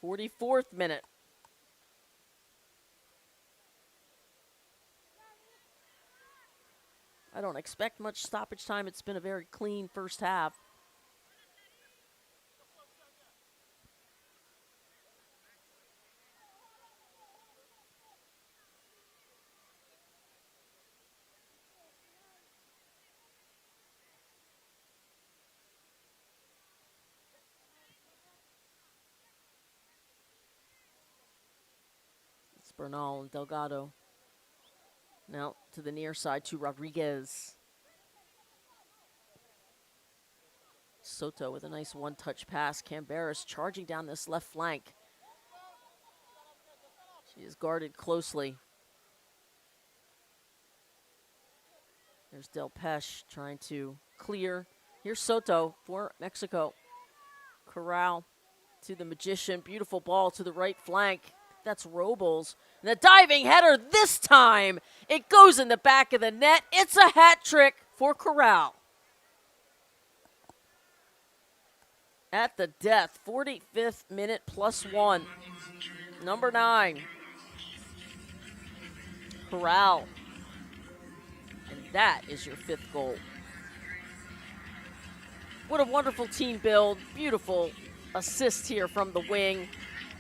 44th minute. I don't expect much stoppage time. It's been a very clean first half. It's Bernal and Delgado. Now to the near side to Rodriguez. Soto with a nice one-touch pass. Camberos charging down this left flank. She is guarded closely. There's Del Pesh trying to clear. Here's Soto for Mexico. Corral to the Magician. Beautiful ball to the right flank. That's Robles. And the diving header this time. It goes in the back of the net. It's a hat trick for Corral. At the death, 45th minute +1. Number 9. Corral. And that is your 5th goal. What a wonderful team build. Beautiful assist here from the wing.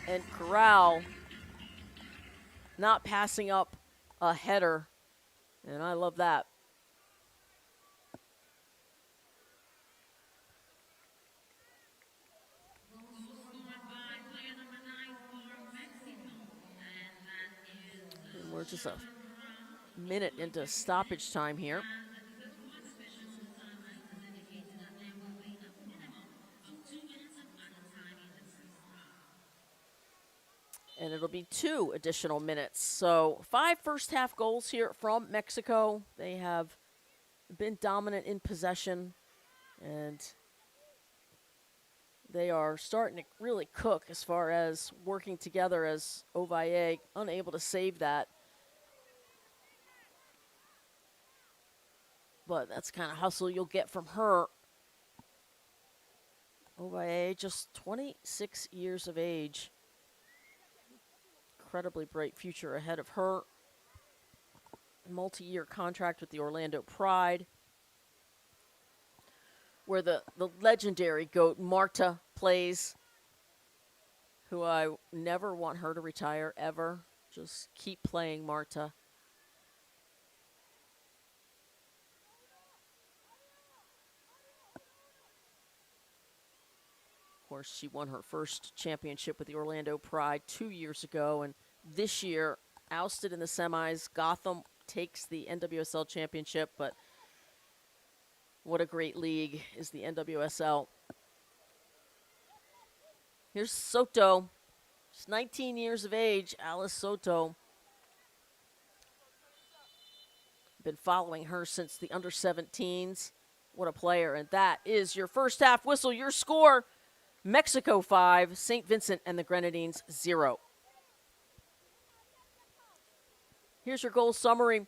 And Corral not passing up a header. And I love that. And we're just a minute into stoppage time here. And it'll be 2 additional minutes. So 5 first half goals here from Mexico. They have been dominant in possession. And they are starting to really cook as far as working together, as Ovalle unable to save that. But that's the kind of hustle you'll get from her. Ovalle, just 26 years of age. Incredibly bright future ahead of her. Multi-year contract with the Orlando Pride, where the legendary GOAT Marta plays, who I never want her to retire, ever. Just keep playing Marta. Of course, she won her first championship with the Orlando Pride 2 years ago, and this year, ousted in the semis. Gotham takes the NWSL championship, but what a great league is the NWSL. Here's Soto. She's 19 years of age, Alice Soto. Been following her since the under 17s. What a player. And that is your first half whistle. Your score, Mexico 5, St. Vincent and the Grenadines 0. Here's your goal summary.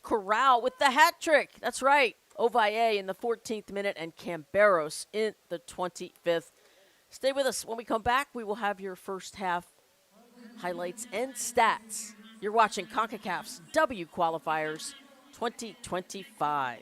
Corral with the hat trick. That's right. Ovalle in the 14th minute and Camberos in the 25th. Stay with us. When we come back, we will have your first half highlights and stats. You're watching Concacaf's W Qualifiers 2025.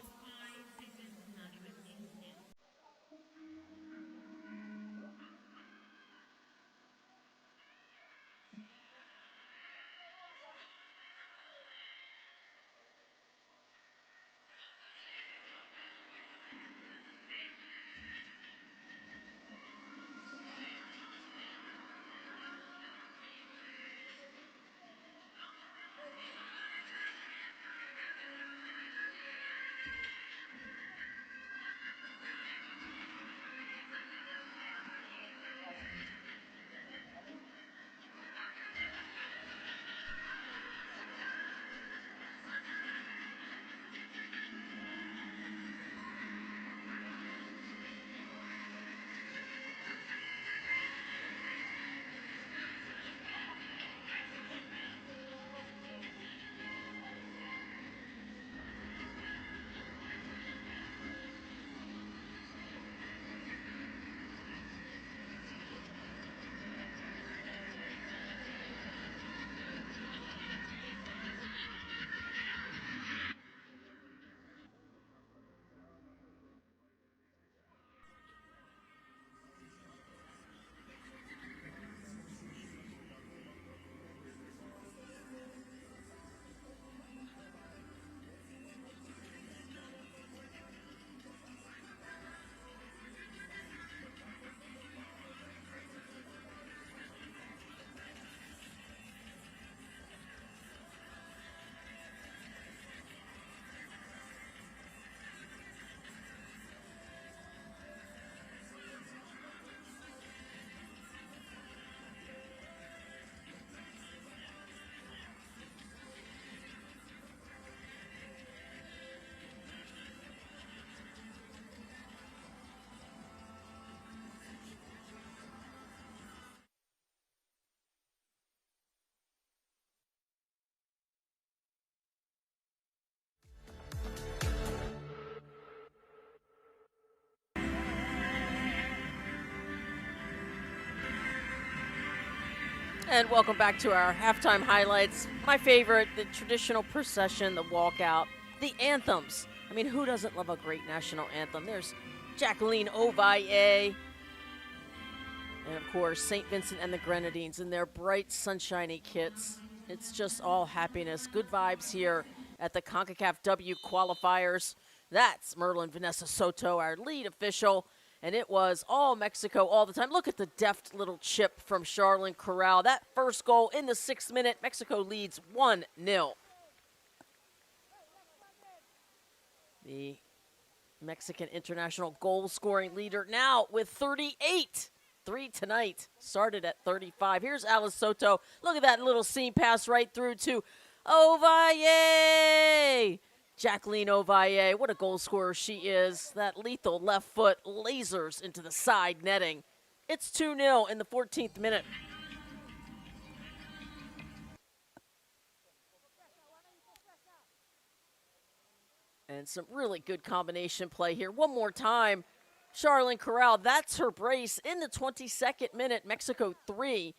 And welcome back to our halftime highlights. My favorite, the traditional procession, the walkout, the anthems. I mean, who doesn't love a great national anthem? There's Jacqueline Ovalle, and of course, St. Vincent and the Grenadines in their bright, sunshiny kits. It's just all happiness. Good vibes here at the Concacaf W Qualifiers. That's Merlin Vanessa Soto, our lead official. And it was all Mexico all the time. Look at the deft little chip from Charlene Corral. That first goal in the 6th minute, Mexico leads 1-0. The Mexican international goal-scoring leader now with 38. 3 tonight, started at 35. Here's Alice Soto. Look at that little seam pass right through to Ovalle. Jacqueline Ovalle, what a goal scorer she is. That lethal left foot lasers into the side netting. It's 2-0 in the 14th minute. And some really good combination play here. One more time, Charlene Corral, that's her brace in the 22nd minute. Mexico 3.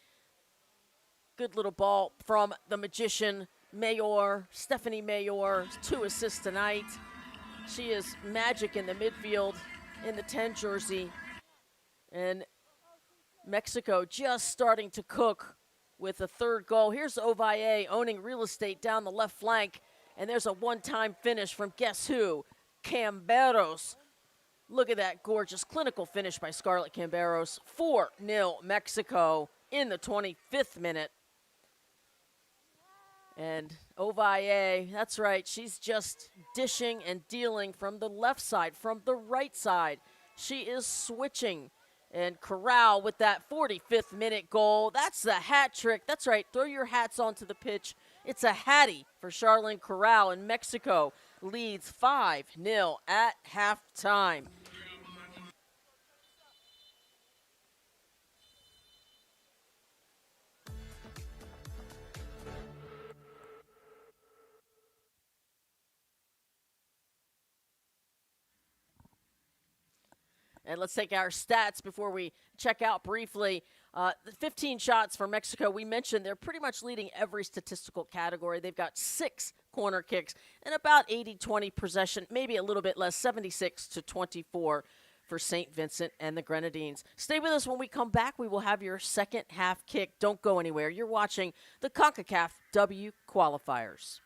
Good little ball from the magician, Mayor, Stephanie Mayor, 2 assists tonight. She is magic in the midfield in the 10 jersey. And Mexico just starting to cook with a 3rd goal. Here's Ovalle owning real estate down the left flank. And there's a one-time finish from guess who? Camberos. Look at that gorgeous clinical finish by Scarlett Camberos. 4-0 Mexico in the 25th minute. And Ovalle, that's right, she's just dishing and dealing from the left side, from the right side. She is switching And Corral with that 45th minute goal. That's the hat trick. That's right. Throw your hats onto the pitch. It's a hattie for Charlene Corral, and Mexico leads 5-0 at halftime. And let's take our stats before we check out briefly. The 15 shots for Mexico, we mentioned they're pretty much leading every statistical category. They've got 6 corner kicks and about 80-20 possession, maybe a little bit less, 76-24 for St. Vincent and the Grenadines. Stay with us. When we come back, we will have your second half kick. Don't go anywhere. You're watching the Concacaf W Qualifiers.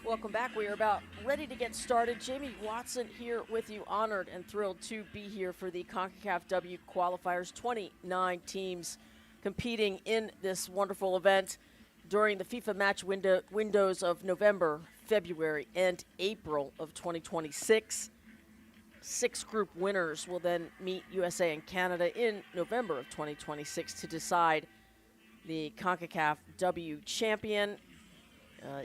Welcome back. We are about ready to get started. Jamie Watson here with you. Honored and thrilled to be here for the Concacaf W Qualifiers. 29 teams competing in this wonderful event during the FIFA match windows of November, February, and April of 2026. 6 group winners will then meet USA and Canada in November of 2026 to decide the Concacaf W champion.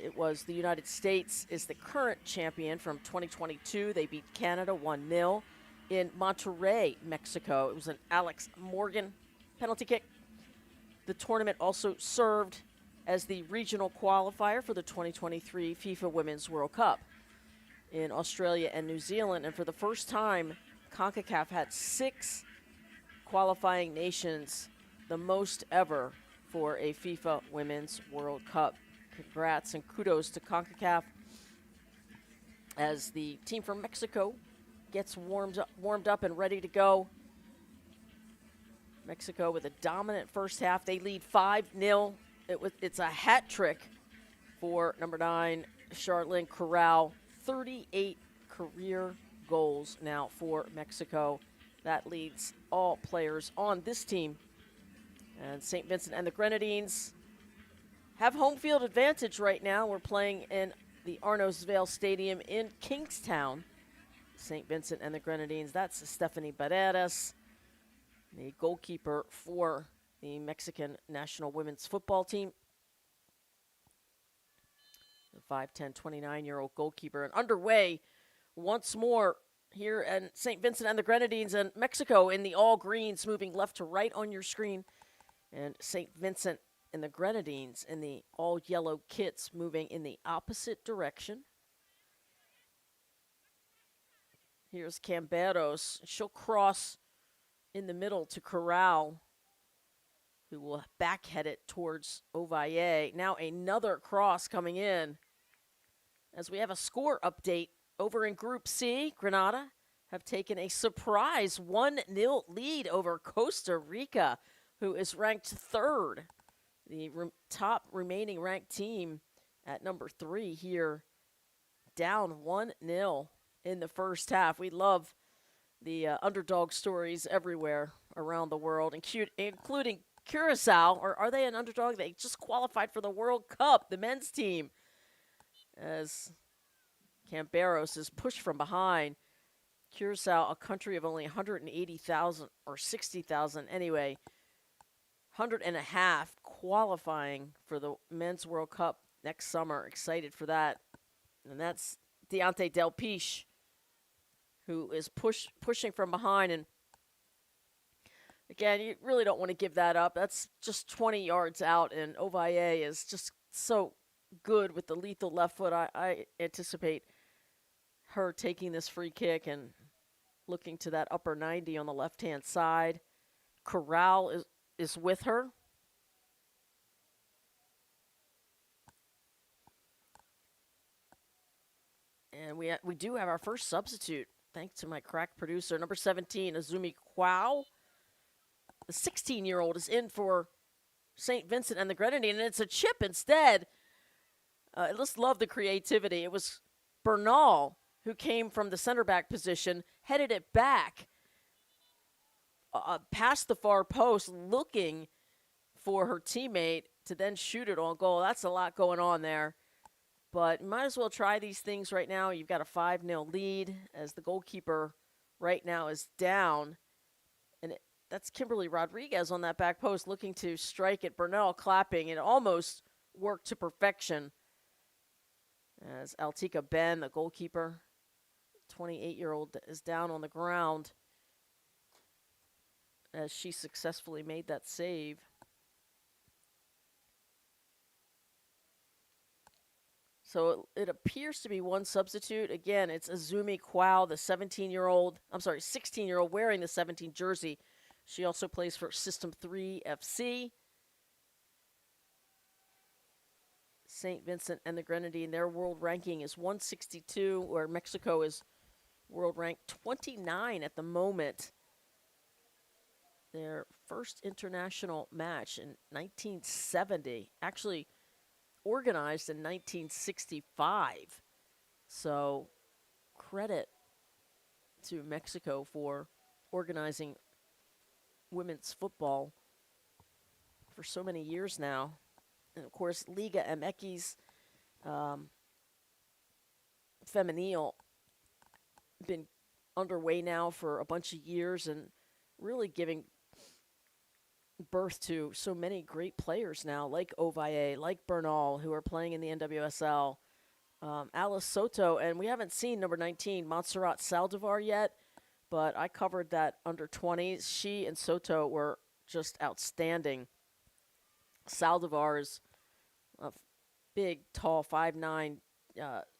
It was the United States is the current champion from 2022. They beat Canada 1-0 in Monterrey, Mexico. It was an Alex Morgan penalty kick. The tournament also served as the regional qualifier for the 2023 FIFA Women's World Cup in Australia and New Zealand. And for the first time, CONCACAF had 6 qualifying nations, the most ever for a FIFA Women's World Cup. Congrats and kudos to CONCACAF as the team from Mexico gets warmed up and ready to go. Mexico with a dominant first half. They lead 5-0. It's a hat trick for number 9, Charlene Corral. 38 career goals now for Mexico. That leads all players on this team. And St. Vincent and the Grenadines have home field advantage right now. We're playing in the Arnos Vale Stadium in Kingstown. St. Vincent and the Grenadines. That's Stephanie Barreras, the goalkeeper for the Mexican national women's football team. The 5'10", 29-year-old goalkeeper. And underway once more here at St. Vincent and the Grenadines and Mexico in the all greens, moving left to right on your screen. And St. Vincent and the Grenadines in the all yellow kits moving in the opposite direction. Here's Camberos. She'll cross in the middle to Corral, who will backhead it towards Ovalle. Now another cross coming in as we have a score update over in Group C. Grenada have taken a surprise 1-0 lead over Costa Rica, who is ranked 3rd. The top remaining ranked team at number 3 here, down 1-0 in the first half. We love the underdog stories everywhere around the world, including Curacao. Or are they an underdog? They just qualified for the World Cup, the men's team, as Camberos is pushed from behind. Curacao, a country of only 180,000 or 60,000 anyway, 100.5 qualifying for the Men's World Cup next summer. Excited for that. And that's Deontay Del Piche, who is pushing from behind. And again, you really don't want to give that up. That's just 20 yards out, and Ovalle is just so good with the lethal left foot. I anticipate her taking this free kick and looking to that upper 90 on the left-hand side. Corral is with her. And we do have our first substitute, thanks to my crack producer. Number 17, Azumi Kwao. The 16-year-old is in for St. Vincent and the Grenadines, and it's a chip instead. I just love the creativity. It was Bernal who came from the center back position, headed it back past the far post, looking for her teammate to then shoot it on goal. That's a lot going on there. But you might as well try these things right now. You've got a 5-0 lead as the goalkeeper right now is down. And that's Kimberly Rodriguez on that back post looking to strike it. Bernal clapping. It almost worked to perfection as Altika Ben, the goalkeeper, 28-year-old, is down on the ground as she successfully made that save. So it appears to be one substitute. Again, it's Azumi Kwao, the 16-year-old wearing the 17 jersey. She also plays for System 3 FC. St. Vincent and the Grenadines, their world ranking is 162, where Mexico is world ranked 29 at the moment. Their first international match in 1970. Actually, organized in 1965. So credit to Mexico for organizing women's football for so many years now. And of course, Liga MX Femenil been underway now for a bunch of years and really giving birth to so many great players now, like Ovalle, like Bernal, who are playing in the NWSL, Alice Soto, and we haven't seen number 19, Montserrat Saldivar, yet, but I covered that under 20s. She and Soto were just outstanding. Saldivar is a big, tall, 5'9"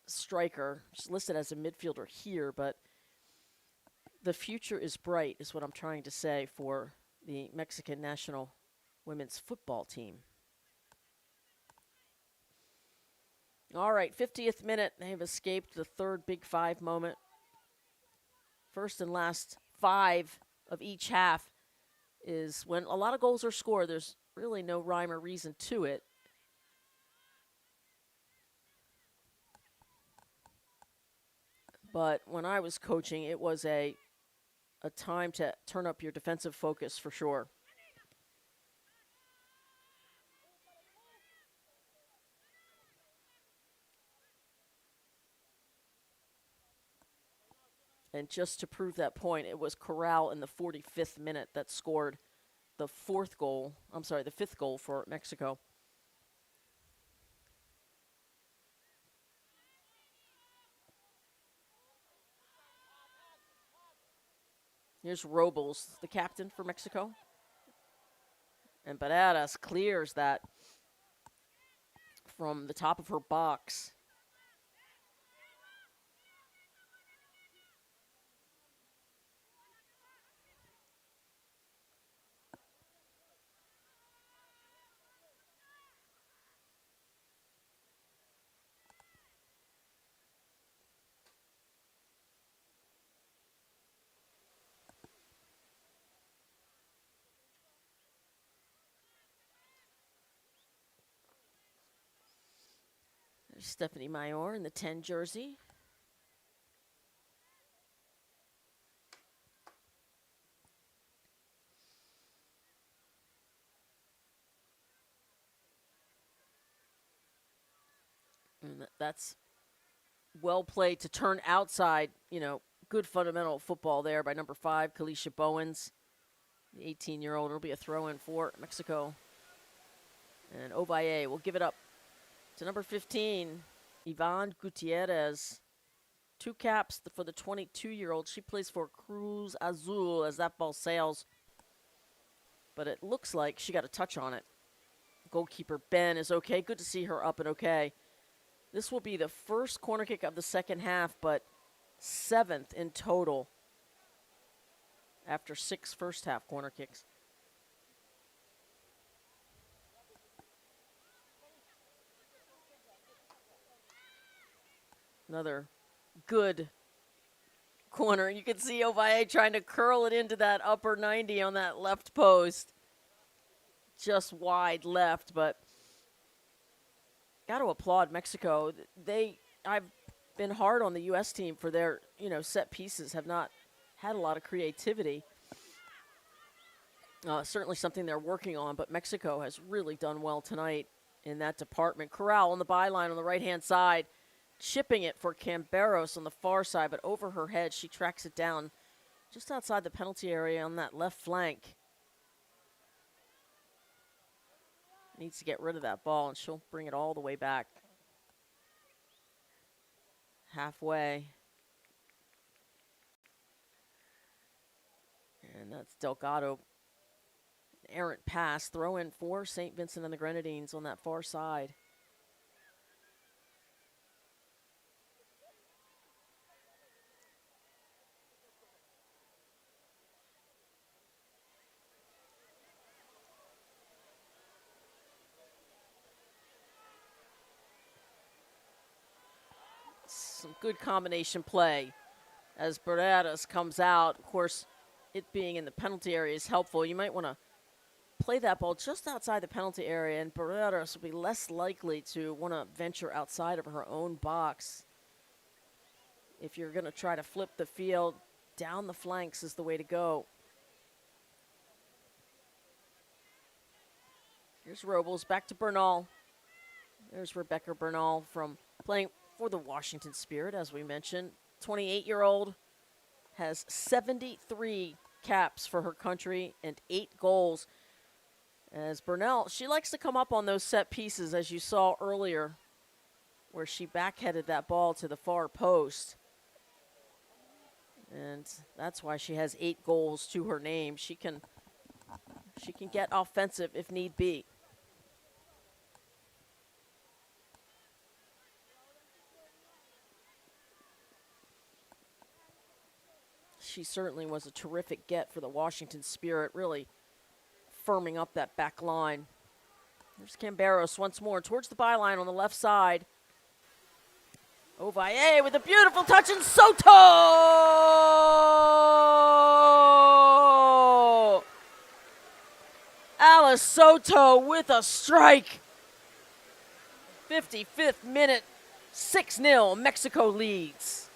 striker. She's listed as a midfielder here, but the future is bright, is what I'm trying to say for the Mexican national women's football team. All right, 50th minute. They've escaped the third Big Five moment. First and last 5 of each half is when a lot of goals are scored. There's really no rhyme or reason to it. But when I was coaching, it was a time to turn up your defensive focus for sure. And just to prove that point, it was Corral in the 45th minute that scored the fifth goal for Mexico. Here's Robles, the captain for Mexico. And Barreras clears that from the top of her box. There's Stephanie Mayor in the 10 jersey. And that's well played to turn outside, good fundamental football there by number 5, Kalisha Bowens. The 18-year-old will be a throw-in for Mexico. And Ovalle will give it up to number 15, Yvonne Gutierrez. 2 caps for the 22-year-old. She plays for Cruz Azul as that ball sails. But it looks like she got a touch on it. Goalkeeper Ben is okay. Good to see her up and okay. This will be the first corner kick of the second half, but 7th in total after 6 first-half corner kicks. Another good corner. You can see Ovalle trying to curl it into that upper 90 on that left post. Just wide left, but got to applaud Mexico. I've been hard on the U.S. team for their, set pieces, have not had a lot of creativity. Certainly something they're working on, but Mexico has really done well tonight in that department. Corral on the byline on the right-hand side, chipping it for Camberos on the far side, but over her head, she tracks it down just outside the penalty area on that left flank. Needs to get rid of that ball, and she'll bring it all the way back. Halfway. And that's Delgado. Errant pass, throw in for St. Vincent and the Grenadines on that far side. Some good combination play as Barreras comes out. Of course, it being in the penalty area is helpful. You might want to play that ball just outside the penalty area, and Barreras will be less likely to want to venture outside of her own box. If you're going to try to flip the field, down the flanks is the way to go. Here's Robles, back to Bernal. There's Rebecca Bernal from playing for the Washington Spirit, as we mentioned. 28-year-old, has 73 caps for her country and 8 goals. As Bernal, she likes to come up on those set pieces, as you saw earlier, where she backheaded that ball to the far post. And that's why she has 8 goals to her name. She can get offensive if need be. She certainly was a terrific get for the Washington Spirit, really firming up that back line. There's Camberos once more towards the byline on the left side. Ovalle with a beautiful touch, and Soto! Alice Soto with a strike. 55th minute, 6-0, Mexico leads.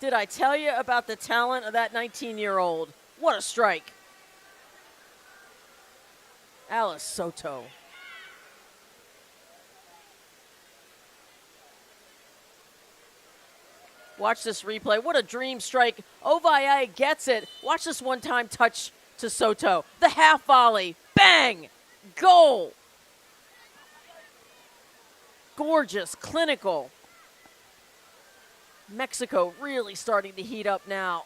Did I tell you about the talent of that 19-year-old? What a strike. Alice Soto. Watch this replay. What a dream strike. Ovalle gets it. Watch this one-time touch to Soto. The half volley. Bang! Goal. Gorgeous, clinical. Mexico really starting to heat up now.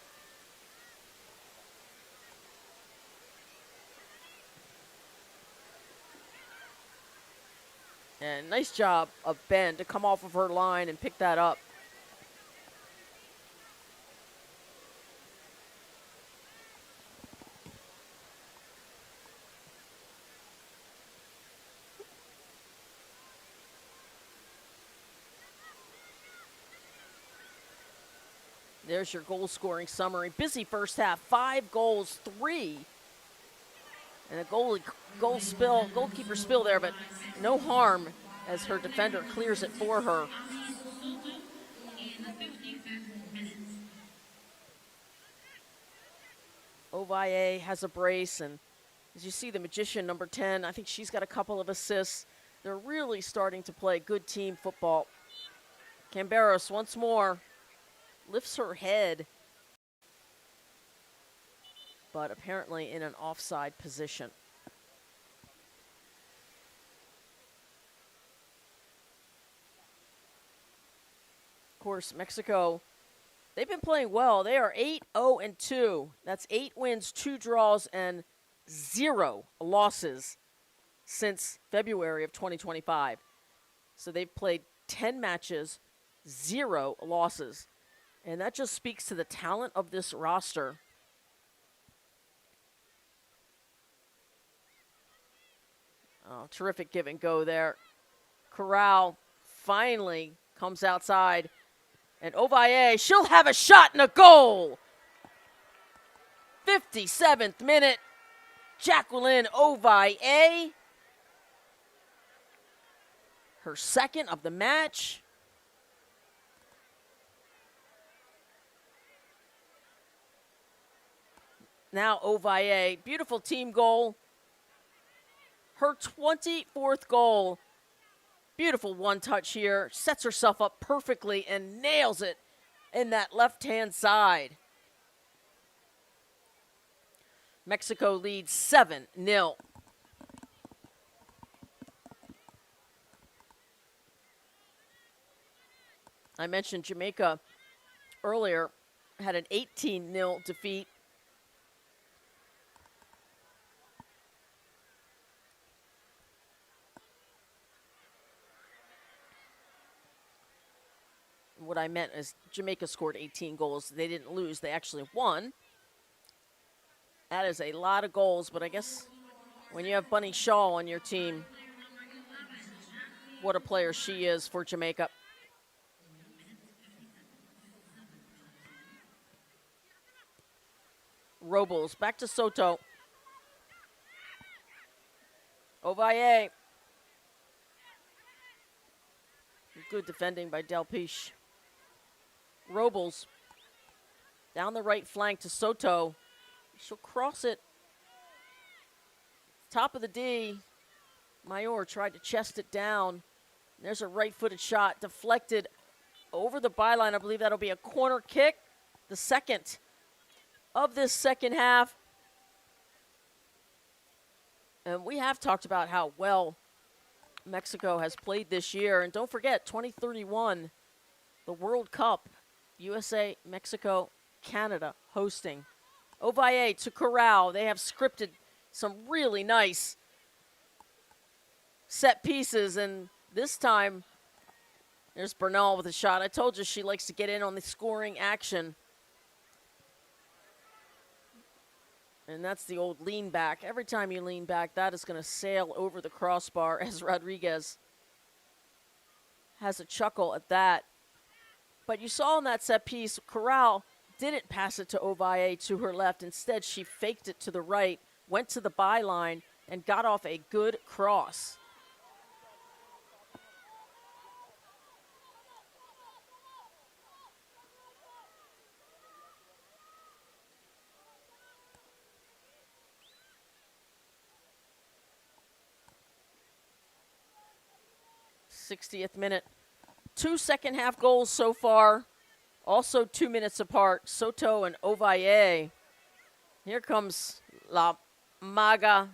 And nice job of Ben to come off of her line and pick that up. There's your goal scoring summary. Busy first half, 5 goals, 3. And a goalkeeper spill there, but no harm as her defender clears it for her. Ovalle has a brace, and as you see the magician, number 10, I think she's got a couple of assists. They're really starting to play good team football. Camberos once more. Lifts her head, but apparently in an offside position. Of course, Mexico, they've been playing well. They are 8-0-2. That's 8 wins, 2 draws, and 0 losses since February of 2025. So they've played 10 matches, 0 losses. And that just speaks to the talent of this roster. Oh, terrific give and go there. Corral finally comes outside. And Ovalle, she'll have a shot and a goal. 57th minute. Jacqueline Ovalle. Her second of the match. Now Ovalle, beautiful team goal. Her 24th goal. Beautiful one touch here. Sets herself up perfectly and nails it in that left-hand side. Mexico leads 7-0. I mentioned Jamaica earlier had an 18-0 defeat. What I meant is Jamaica scored 18 goals. They didn't lose. They actually won. That is a lot of goals, but I guess when you have Bunny Shaw on your team, what a player she is for Jamaica. Robles. Back to Soto. Ovalle. Good defending by Delpiche. Robles. Down the right flank to Soto. She'll cross it. Top of the D. Mayor tried to chest it down. There's a right-footed shot. Deflected over the byline. I believe that'll be a corner kick. The second of this second half. And we have talked about how well Mexico has played this year. And don't forget, 2031, the World Cup, USA, Mexico, Canada hosting. Ovalle to Corral. They have scripted some really nice set pieces. And this time, there's Bernal with a shot. I told you she likes to get in on the scoring action. And that's the old lean back. Every time you lean back, that is going to sail over the crossbar as Rodriguez has a chuckle at that. But you saw in that set piece, Corral didn't pass it to Ovalle to her left. Instead, she faked it to the right, went to the byline, and got off a good cross. '60th minute. 2 second half goals so far, also 2 minutes apart. Soto and Ovalle. Here comes La Maga,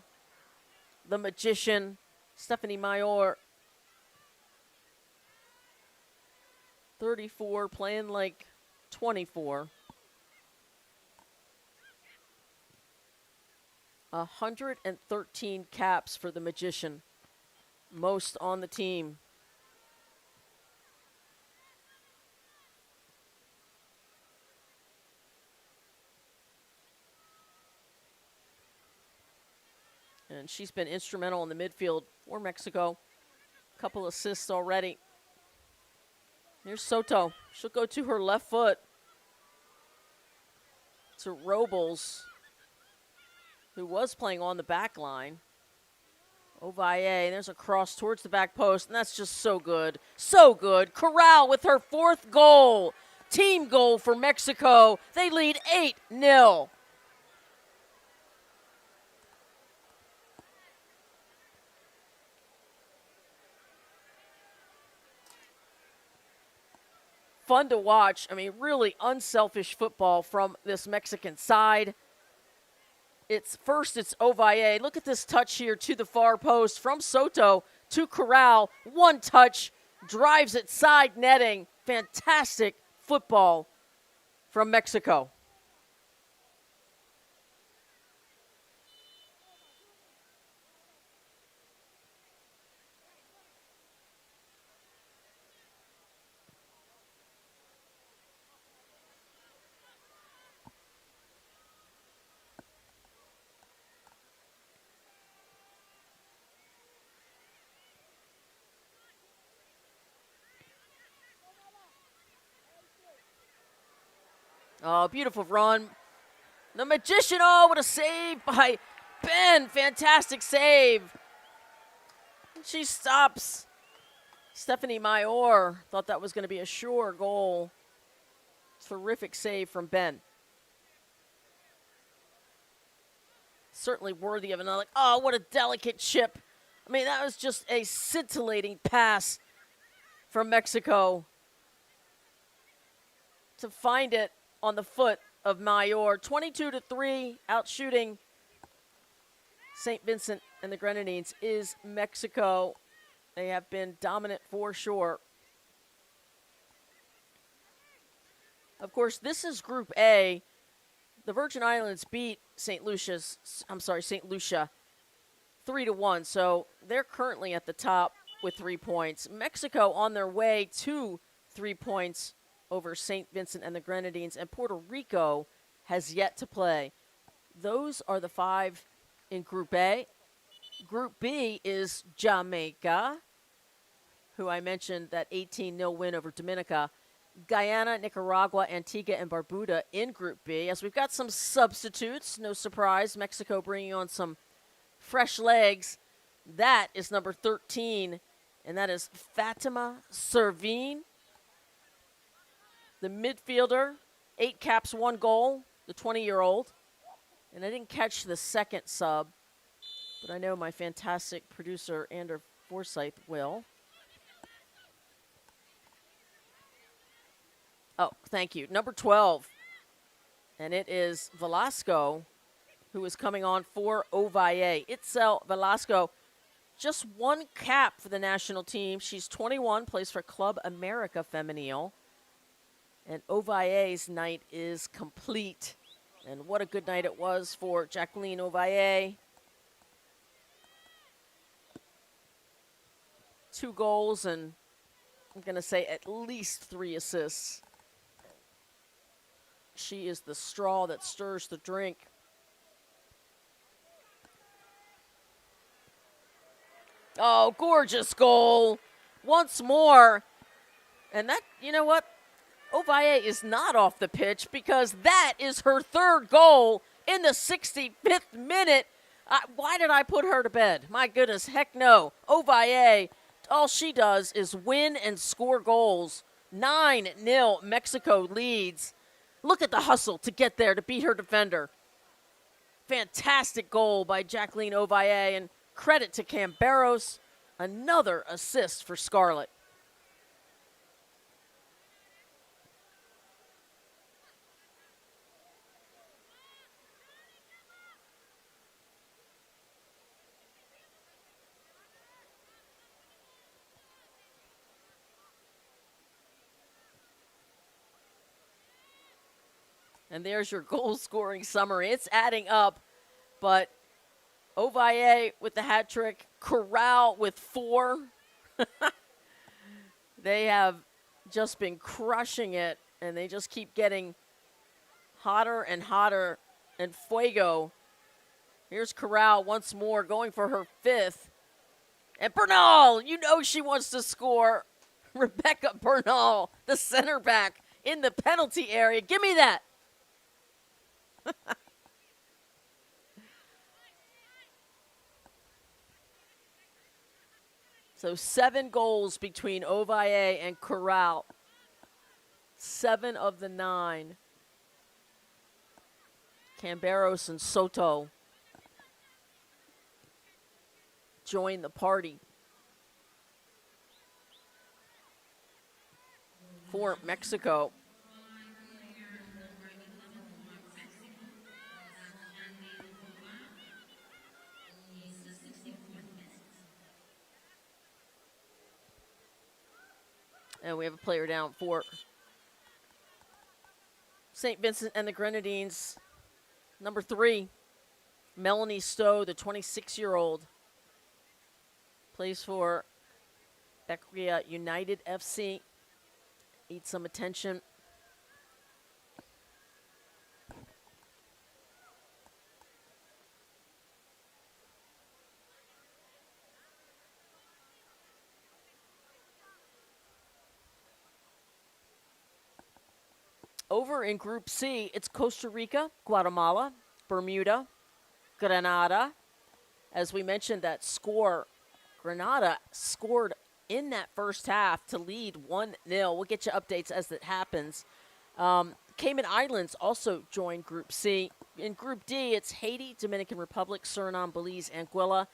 the magician, Stephanie Mayor. 34, playing like 24. 113 caps for the magician, most on the team. And she's been instrumental in the midfield for Mexico. A couple assists already. Here's Soto. She'll go to her left foot. To Robles, who was playing on the back line. Ovalle, there's a cross towards the back post, and that's just so good. So good. Corral with her 4th goal. Team goal for Mexico. They lead 8-0. Fun to watch. I mean, really unselfish football from this Mexican side. It's Ovalle. Look at this touch here to the far post from Soto to Corral. One touch, drives it side netting. Fantastic football from Mexico. Oh, beautiful run. The magician, oh, what a save by Ben. Fantastic save. She stops. Stephanie Mayor thought that was going to be a sure goal. Terrific save from Ben. Certainly worthy of another. Oh, what a delicate chip. I mean, that was just a scintillating pass from Mexico to find it on the foot of Mayor. 22-3, out shooting St. Vincent and the Grenadines is Mexico. They have been dominant for sure. Of course, this is Group A. The Virgin Islands beat St. Lucia 3-1. So they're currently at the top with 3 points. Mexico on their way to 3 points over St. Vincent and the Grenadines, and Puerto Rico has yet to play. Those are the 5 in Group A. Group B is Jamaica, who I mentioned that 18-0 win over Dominica, Guyana, Nicaragua, Antigua, and Barbuda in Group B. As we've got some substitutes, no surprise, Mexico bringing on some fresh legs. That is number 13, and that is Fatima Servine, the midfielder, 8 caps, 1 goal, the 20-year-old. And I didn't catch the second sub, but I know my fantastic producer, Andrew Forsyth, will. Oh, thank you. Number 12. And it is Velasco, who is coming on for Ovalle. Itzel Velasco, just 1 cap for the national team. She's 21, plays for Club America Femenil. And Ovalle's night is complete. And what a good night it was for Jacqueline Ovalle. 2 goals and I'm going to say at least 3 assists. She is the straw that stirs the drink. Oh, gorgeous goal. Once more. And that, you know what? Ovalle is not off the pitch because that is her 3rd goal in the 65th minute. Why did I put her to bed? My goodness, heck no. Ovalle, all she does is win and score goals. 9-0, Mexico leads. Look at the hustle to get there to beat her defender. Fantastic goal by Jacqueline Ovalle, and credit to Camberos. Another assist for Scarlett. And there's your goal-scoring summary. It's adding up, but Ovalle with the hat trick, Corral with 4. They have just been crushing it, and they just keep getting hotter and hotter. And Fuego, here's Corral once more going for her 5th. And Bernal, you know she wants to score. Rebecca Bernal, the center back in the penalty area. Give me that. So 7 goals between Ovalle and Corral. 7 of the 9. Camberos and Soto join the party for Mexico. And we have a player down for St. Vincent and the Grenadines. Number 3, Melanie Stowe, the 26-year-old. Plays for Bequia United FC. Needs some attention. Over in Group C, it's Costa Rica, Guatemala, Bermuda, Grenada. As we mentioned, that score, Grenada scored in that first half to lead 1-0. We'll get you updates as it happens. Cayman Islands also joined Group C. In Group D, it's Haiti, Dominican Republic, Suriname, Belize, Anguilla.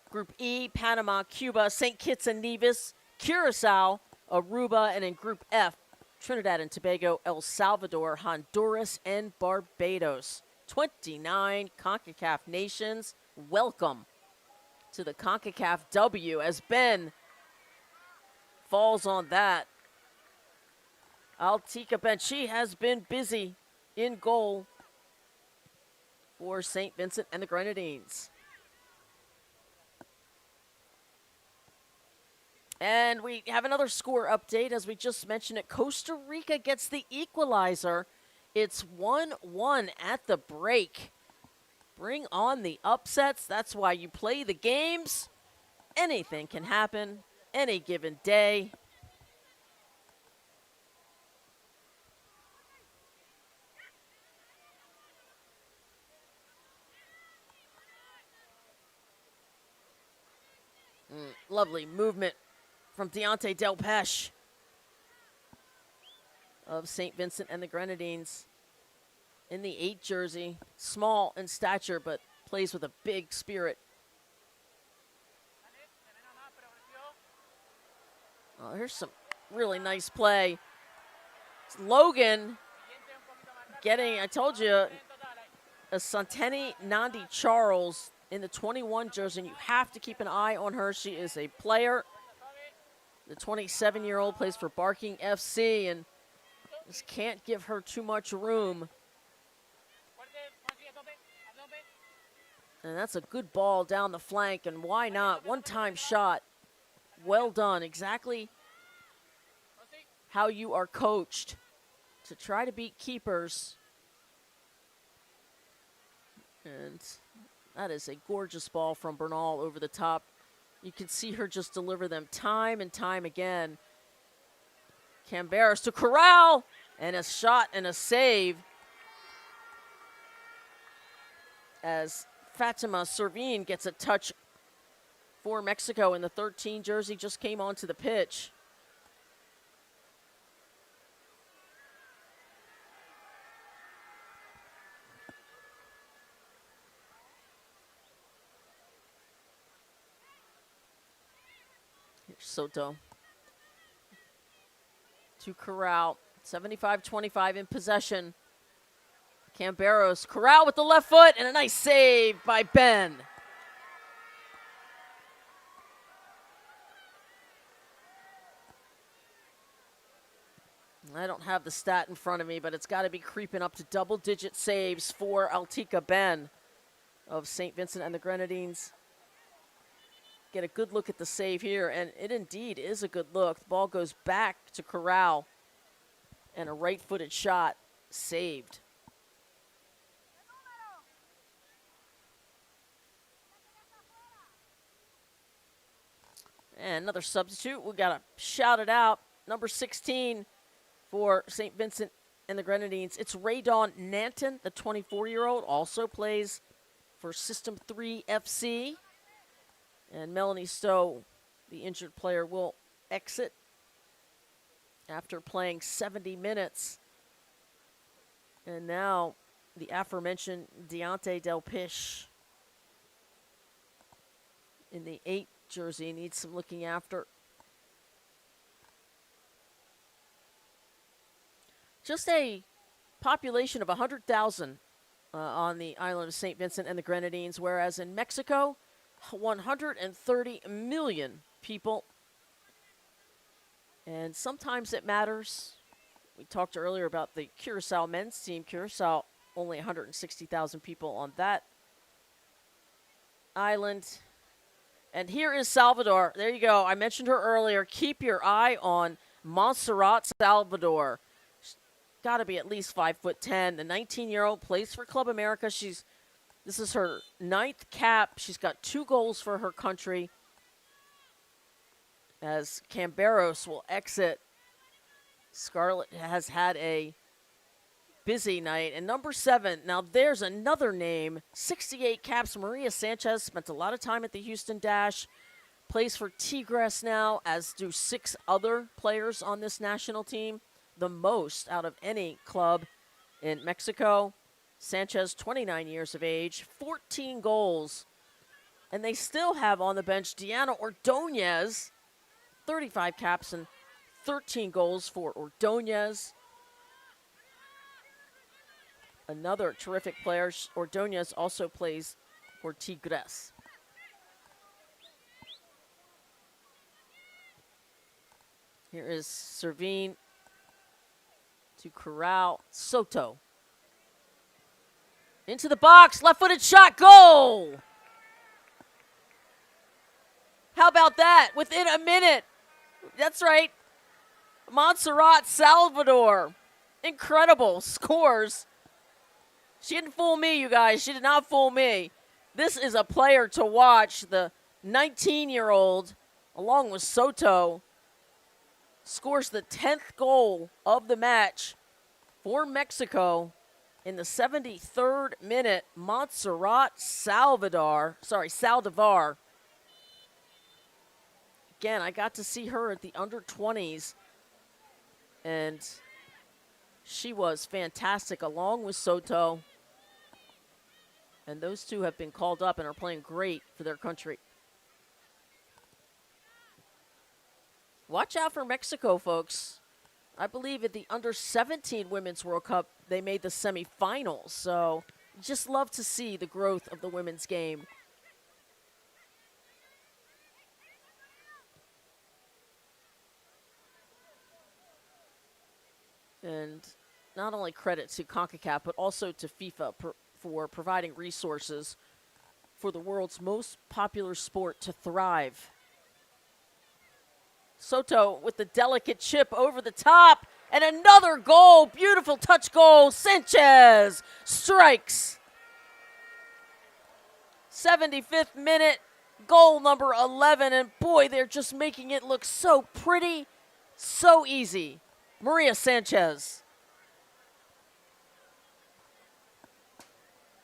Group E, Panama, Cuba, St. Kitts and Nevis, Curacao, Aruba, and in Group F, Trinidad and Tobago, El Salvador, Honduras, and Barbados. 29 Concacaf nations. Welcome to the Concacaf W as Ben falls on that. Altika Benchi has been busy in goal for St. Vincent and the Grenadines. And we have another score update. As we just mentioned it, Costa Rica gets the equalizer. It's 1-1 at the break. Bring on the upsets. That's why you play the games. Anything can happen any given day. Lovely movement from Deontay Del Pesh of St. Vincent and the Grenadines in the 8 jersey. Small in stature, but plays with a big spirit. Oh, here's some really nice play. It's Logan getting, I told you, a Santeni Nandi Charles in the 21 jersey, and you have to keep an eye on her. She is a player. The 27-year-old plays for Barking FC, and just can't give her too much room. And that's a good ball down the flank, and why not? One-time shot. Well done. Exactly how you are coached to try to beat keepers. And that is a gorgeous ball from Bernal over the top. You can see her just deliver them time and time again. Camberos to Corral, and a shot and a save as Fatima Servine gets a touch for Mexico in the 13 jersey, just came onto the pitch. Here's Soto to Corral, 75-25 in possession. Camberos, Corral with the left foot, and a nice save by Ben. I don't have the stat in front of me, but it's got to be creeping up to double-digit saves for Altika Ben of St. Vincent and the Grenadines. Get a good look at the save here, and it indeed is a good look. The ball goes back to Corral, and a right-footed shot saved. And another substitute. We got to shout it out. Number 16 for St. Vincent and the Grenadines. It's Raydon Nanton, the 24-year-old, also plays for System 3 FC. And Melanie Stowe, the injured player, will exit after playing 70 minutes. And now the aforementioned Deontay Del Pish in the 8 jersey needs some looking after. Just a population of 100,000 on the island of St. Vincent and the Grenadines, whereas in Mexico, 130 million people. And sometimes it matters. We talked earlier about the Curacao men's team. Curacao, only 160,000 people on that island. And here is Salvador. There you go. I mentioned her earlier. Keep your eye on Montserrat Salvador. She's got to be at least 5'10". The 19-year-old plays for Club America. This is her 9th cap. She's got 2 goals for her country. As Camberos will exit, Scarlett has had a busy night. And number 7, now there's another name, 68 caps, Maria Sanchez, spent a lot of time at the Houston Dash, plays for Tigres now, as do 6 other players on this national team, the most out of any club in Mexico. Sanchez, 29 years of age, 14 goals. And they still have on the bench Diana Ordonez, 35 caps and 13 goals for Ordonez. Another terrific player. Ordonez also plays for Tigres. Here is Servine to Corral. Soto. Into the box, left-footed shot, goal! How about that? Within a minute. That's right. Montserrat Salvador. Incredible. Scores. She didn't fool me, you guys. She did not fool me. This is a player to watch. The 19-year-old, along with Soto, scores the 10th goal of the match for Mexico in the 73rd minute. Montserrat Saldivar. again, I got to see her at the under 20s, and she was fantastic along with Soto. And those two have been called up and are playing great for their country. Watch out for Mexico, folks. I believe at the under 17 Women's World Cup, they made the semifinals. So just love to see the growth of the women's game. And not only credit to Concacaf, but also to FIFA for providing resources for the world's most popular sport to thrive. Soto with the delicate chip over the top, and another goal. Beautiful touch goal. Sanchez strikes. 75th minute, goal number 11, and boy, they're just making it look so pretty, so easy. Maria Sanchez.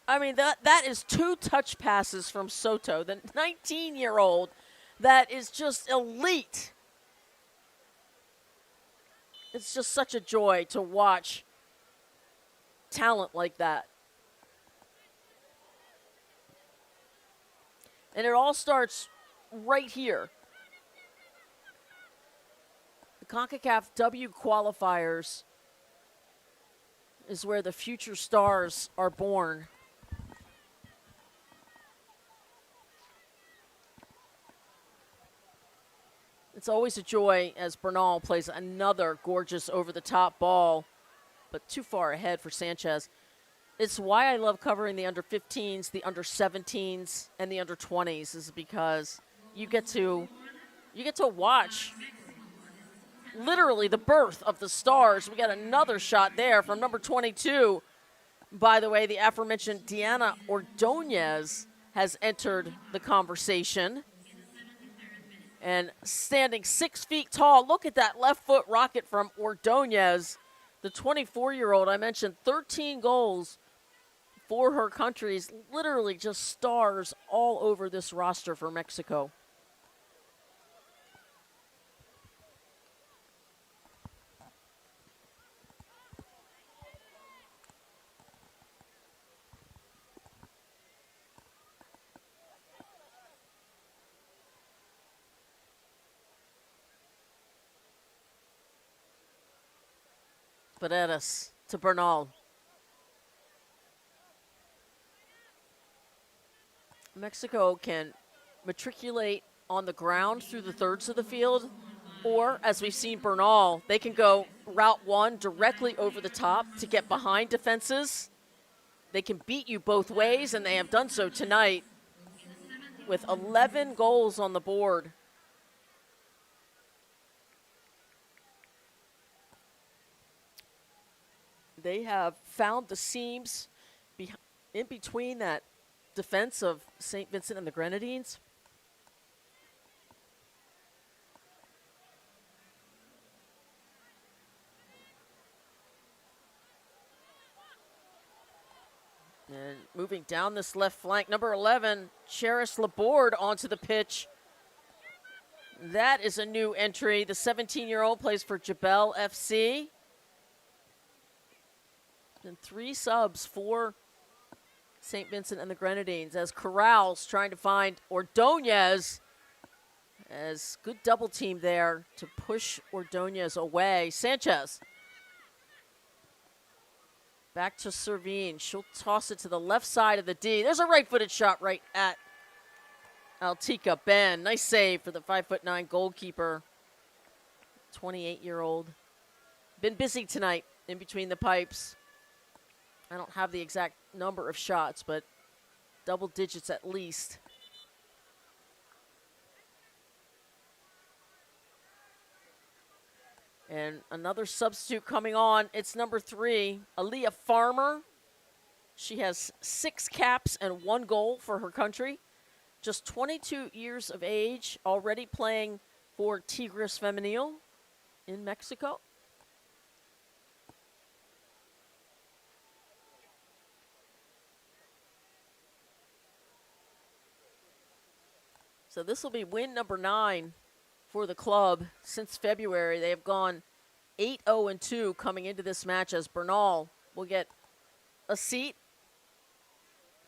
I mean, that is 2 touch passes from Soto, the 19-year-old that is just elite. It's just such a joy to watch talent like that. And it all starts right here. The Concacaf W Qualifiers is where the future stars are born. It's always a joy as Bernal plays another gorgeous over-the-top ball, but too far ahead for Sanchez. It's why I love covering the under-15s, the under-17s, and the under-20s, is because you get to watch literally the birth of the stars. We got another shot there from number 22. By the way, the aforementioned Diana Ordonez has entered the conversation. And standing 6 feet tall, look at that left foot rocket from Ordonez, the 24-year-old. I mentioned 13 goals for her countries, literally just stars all over this roster for Mexico. Paredes to Bernal. Mexico can matriculate on the ground through the thirds of the field, or, as we've seen Bernal, they can go route one directly over the top to get behind defenses. They can beat you both ways, and they have done so tonight with 11 goals on the board. They have found the seams in between that defense of St. Vincent and the Grenadines. And moving down this left flank, number 11, Cheris Laborde onto the pitch. That is a new entry. The 17-year-old plays for Jebel FC. And 3 subs for St. Vincent and the Grenadines as Corral's trying to find Ordonez. As good double team there to push Ordonez away. Sanchez. Back to Servine. She'll toss it to the left side of the D. There's a right-footed shot right at Altika Ben. Nice save for the 5'9" goalkeeper. 28-year-old. Been busy tonight in between the pipes. I don't have the exact number of shots, but double digits at least. And another substitute coming on. It's number 3, Aaliyah Farmer. She has 6 caps and 1 goal for her country. Just 22 years of age, already playing for Tigres Femenil in Mexico. So this will be win number 9 for the club since February. They have gone 8-0-2 coming into this match as Bernal will get a seat.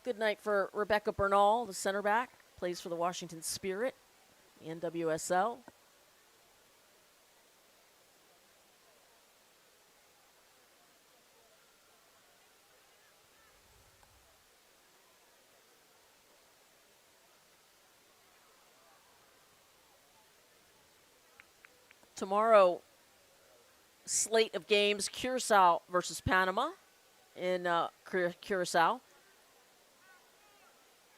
Good night for Rebecca Bernal, the center back, plays for the Washington Spirit, the NWSL. Tomorrow, slate of games, Curacao versus Panama in Curacao.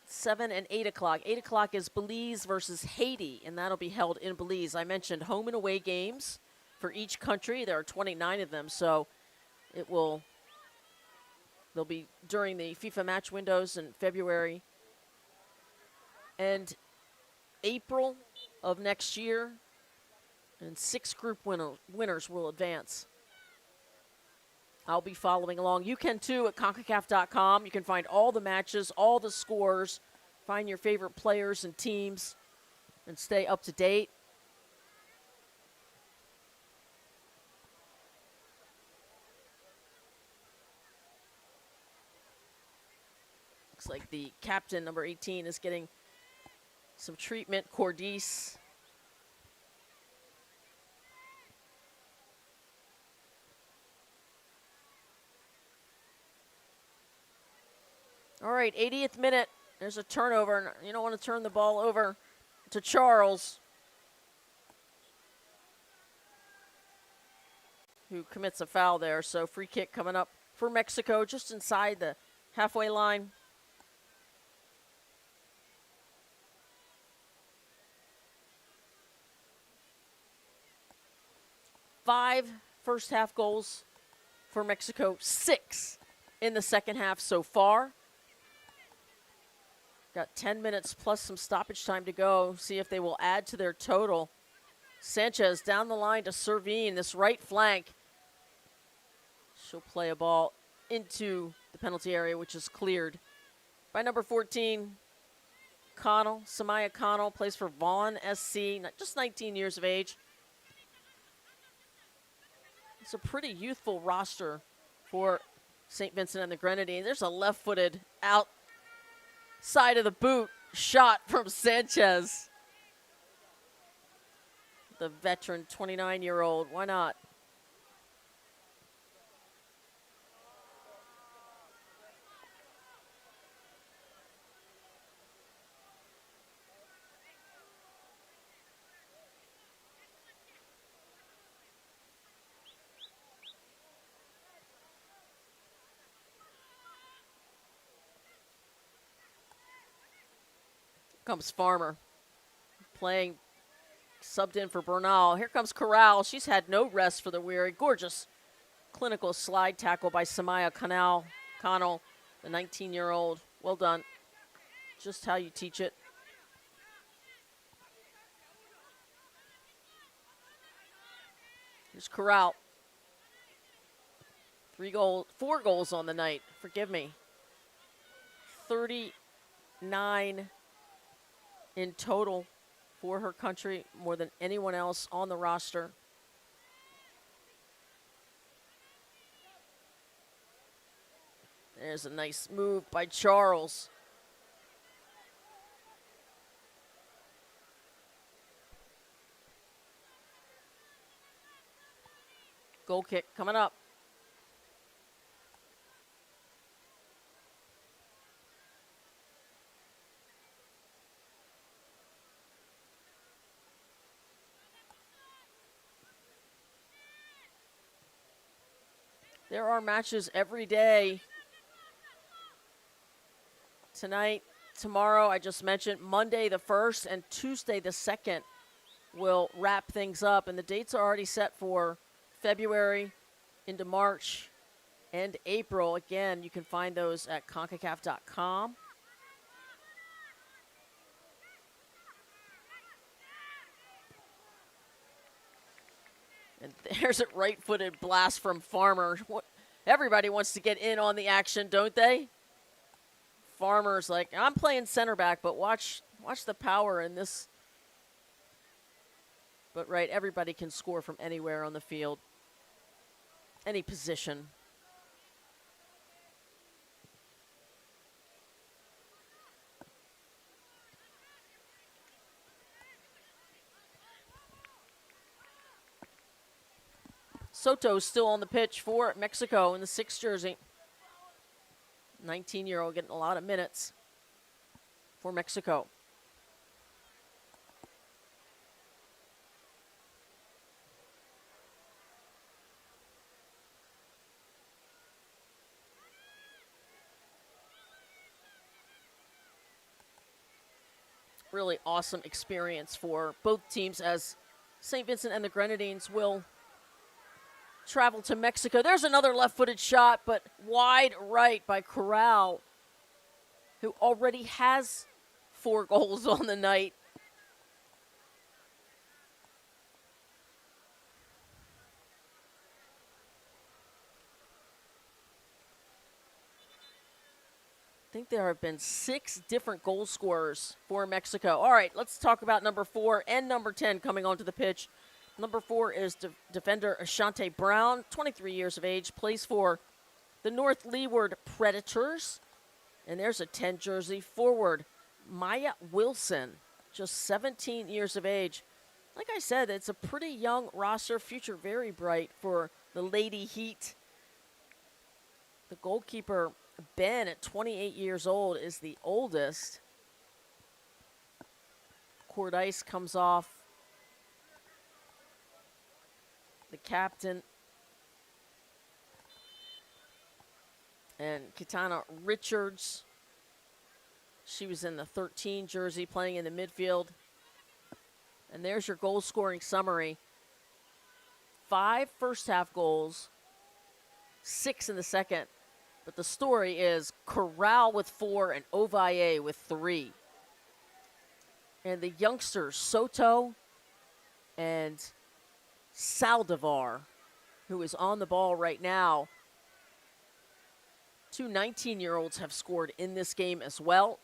7 and 8 o'clock. 8 o'clock is Belize versus Haiti, and that'll be held in Belize. I mentioned home and away games for each country. There are 29 of them, so they'll be during the FIFA match windows in February and April of next year. And 6 group winners will advance. I'll be following along. You can too at Concacaf.com. You can find all the matches, all the scores, find your favorite players and teams, and stay up to date. Looks like the captain, number 18, is getting some treatment. Cordice. All right, 80th minute. There's a turnover, and you don't want to turn the ball over to Charles, who commits a foul there. So free kick coming up for Mexico just inside the halfway line. Five first half goals for Mexico, 6 in the second half so far. Got 10 minutes plus some stoppage time to go. See if they will add to their total. Sanchez down the line to Servine, this right flank. She'll play a ball into the penalty area, which is cleared by number 14, Connell. Samaya Connell plays for Vaughan SC, just 19 years of age. It's a pretty youthful roster for St. Vincent and the Grenadines. There's a left-footed outside of the boot shot from Sanchez. The veteran 29-year-old. Why not? Comes Farmer playing, subbed in for Bernal. Here comes Corral. She's had no rest for the weary. Gorgeous clinical slide tackle by Samaya Connell, the 19-year-old. Well done. Just how you teach it. Here's Corral. 4 goals on the night. Forgive me. 39 in total for her country, more than anyone else on the roster. There's a nice move by Charles. Goal kick coming up. There are matches every day. Tonight, tomorrow, I just mentioned, Monday the 1st and Tuesday the 2nd will wrap things up. And the dates are already set for February into March and April. Again, you can find those at Concacaf.com. And there's a right-footed blast from Farmer. Everybody wants to get in on the action, don't they? Farmer's like, I'm playing center back, but watch the power in this But, right, everybody can score from anywhere on the field, any position. Soto's still on the pitch for Mexico in the 6th jersey. 19-year-old getting a lot of minutes for Mexico. Really awesome experience for both teams as St. Vincent and the Grenadines will travel to Mexico. There's another left-footed shot, but wide right by Corral, who already has 4 goals on the night. I think there have been 6 different goal scorers for Mexico. All right, let's talk about number 4 and number 10 coming onto the pitch. Number 4 is defender Ashante Brown, 23 years of age, plays for the North Leeward Predators. And there's a 10 jersey forward, Maya Wilson, just 17 years of age. Like I said, it's a pretty young roster, future very bright for the Lady Heat. The goalkeeper, Ben, at 28 years old, is the oldest. Cordice comes off. The captain. And Kitana Richards. She was in the 13 jersey playing in the midfield. And there's your goal scoring summary. 5 first half goals, 6 in the second. But the story is Corral with 4 and Ovalle with 3. And the youngsters, Soto and Saldivar, who is on the ball right now. 2 19-year-olds have scored in this game as well.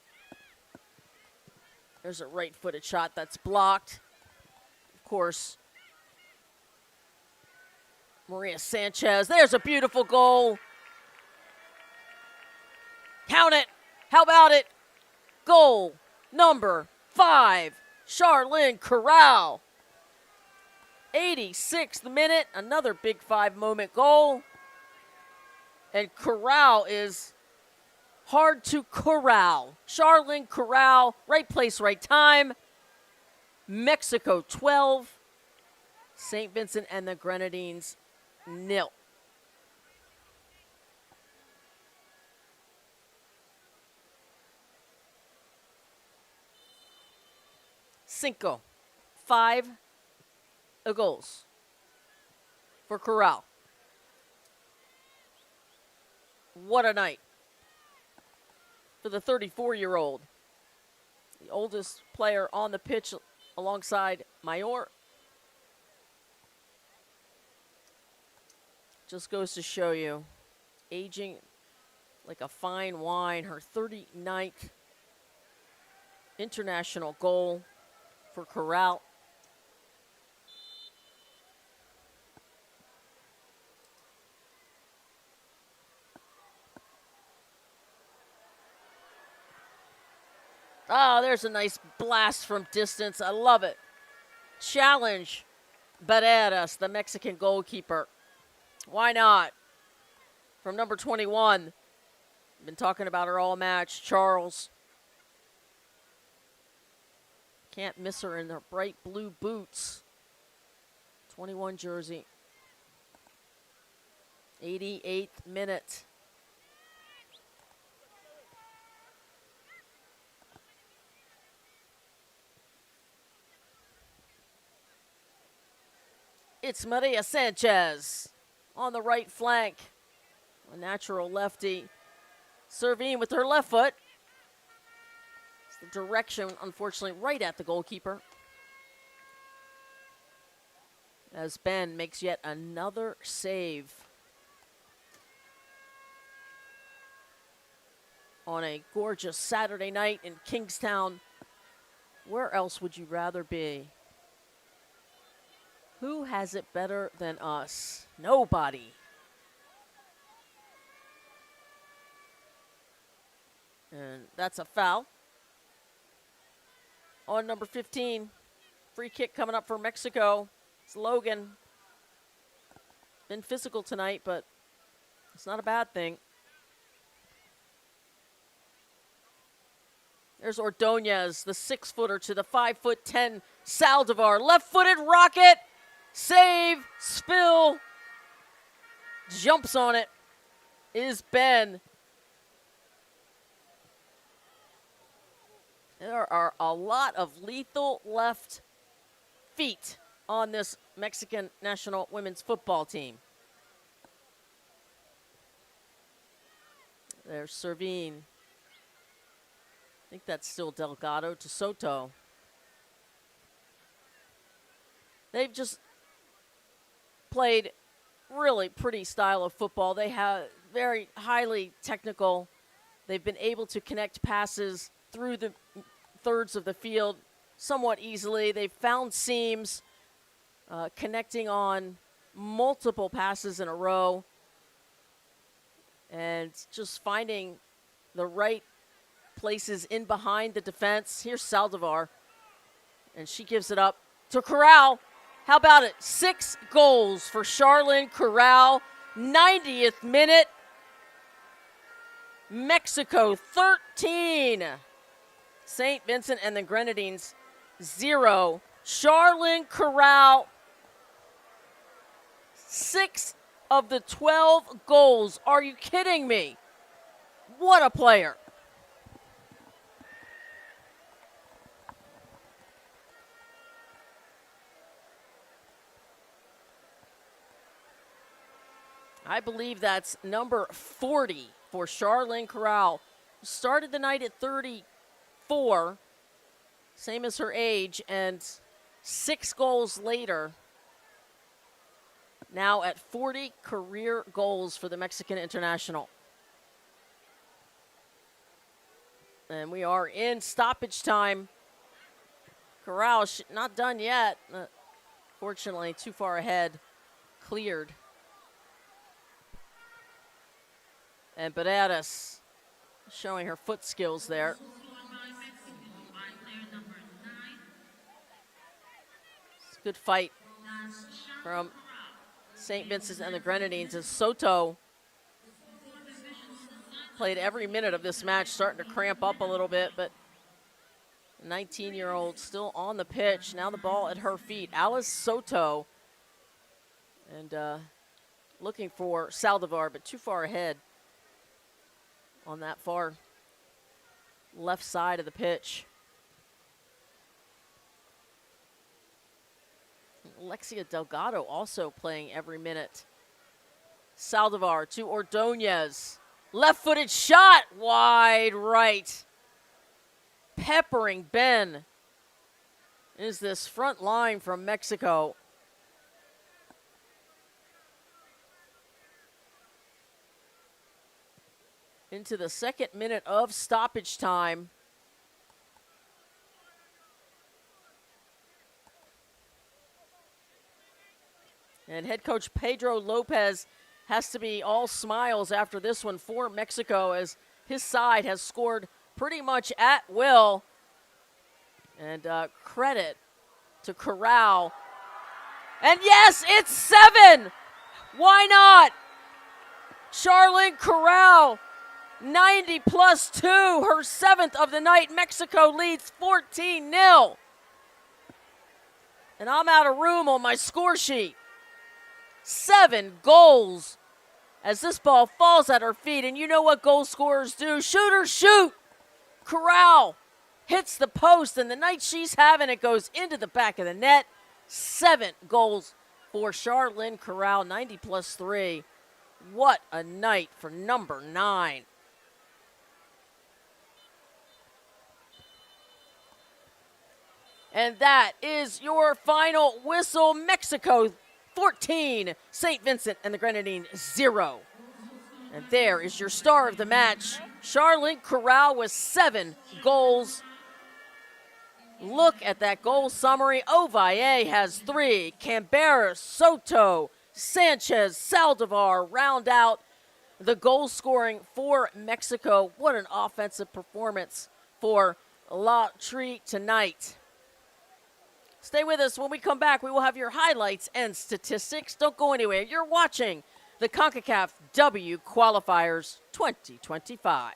There's a right-footed shot that's blocked. Of course, Maria Sanchez. There's a beautiful goal. Count it. How about it? Goal number 5, Charlene Corral. 86th minute, another Big 5 moment goal. And Corral is hard to corral. Charlene Corral, right place, right time. Mexico 12, St. Vincent and the Grenadines 0. Cinco, 5 goals for Corral. What a night for the 34-year-old, the oldest player on the pitch alongside Mayor. Just goes to show you, aging like a fine wine. Her 39th international goal for Corral. Oh, there's a nice blast from distance. I love it. Challenge Barreras, the Mexican goalkeeper. Why not? From number 21. Been talking about her all match. Charles. Can't miss her in her bright blue boots. 21 jersey. 88th minute. It's Maria Sanchez on the right flank. A natural lefty. Serving with her left foot. It's the direction, unfortunately, right at the goalkeeper. As Ben makes yet another save. On a gorgeous Saturday night in Kingstown. Where else would you rather be? Who has it better than us? Nobody. And that's a foul on number 15. Free kick coming up for Mexico. It's Logan. Been physical tonight, but it's not a bad thing. There's Ordonez, the 6-footer to the 5'10" Saldivar. Left-footed rocket. Save. Spill. Jumps on it. Is Ben. There are a lot of lethal left feet on this Mexican national women's football team. There's Servine. I think that's still Delgado to Soto. They've just played really pretty style of football. They have very highly technical. They've been able to connect passes through the thirds of the field somewhat easily. They've found seams, connecting on multiple passes in a row, and just finding the right places in behind the defense. Here's Saldivar, and she gives it up to Corral. How about it? 6 goals for Charlyn Corral. 90th minute. Mexico 13. St. Vincent and the Grenadines 0. Charlyn Corral, 6 of the 12 goals. Are you kidding me? What a player. I believe that's number 40 for Charlyn Corral. Started the night at 34, same as her age, and 6 goals later, now at 40 career goals for the Mexican international. And we are in stoppage time. Corral not done yet. Fortunately, too far ahead. Cleared. And Banadas showing her foot skills there. It's a good fight from St. Vincent and the Grenadines as Soto played every minute of this match, starting to cramp up a little bit, but 19-year-old still on the pitch. Now the ball at her feet. Alice Soto, and looking for Saldivar, but too far ahead on that far left side of the pitch. Alexia Delgado also playing every minute. Saldivar to Ordonez. Left-footed shot, wide right. Peppering Ben. Is this front line from Mexico. Into the second minute of stoppage time. And head coach Pedro Lopez has to be all smiles after this one for Mexico, as his side has scored pretty much at will. And credit to Corral. And yes, it's 7! Why not? Charlyn Corral, 90 plus 2, her 7th of the night. Mexico leads 14-0. And I'm out of room on my score sheet. 7 goals as this ball falls at her feet. And you know what goal scorers do. Shooters shoot. Corral hits the post, and the night she's having, it goes into the back of the net. 7 goals for Charlyn Corral, 90 plus 3. What a night for number 9. And that is your final whistle. Mexico 14, St. Vincent and the Grenadines 0. And there is your star of the match, Charlyn Corral, with 7 goals. Look at that goal summary. Ovalle has 3. Canberra, Soto, Sanchez, Saldivar round out the goal scoring for Mexico. What an offensive performance for La Tri tonight. Stay with us. When we come back, we will have your highlights and statistics. Don't go anywhere. You're watching the Concacaf W Qualifiers 2025.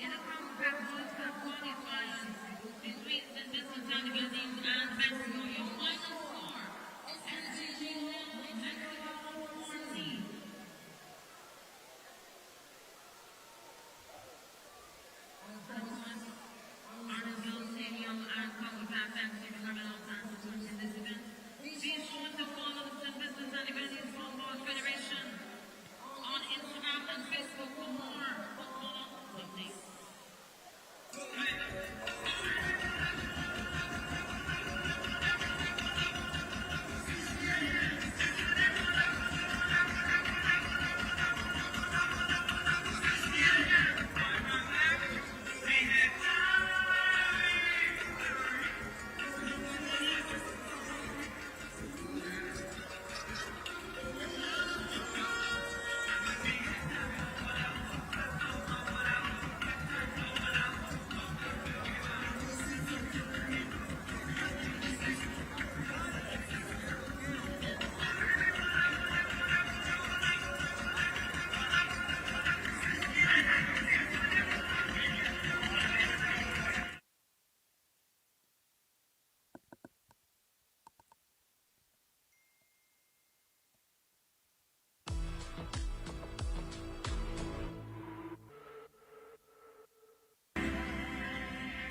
In the Concacaf W Qualifiers between the Vincent the Grenadines and Mexico, your final score is Mexico 14. Arnos Stadium and Concacaf thanks you for having us and supporting this event. Be sure to follow the Vincent the Grenadines Football Federation on Instagram and Facebook for more football updates.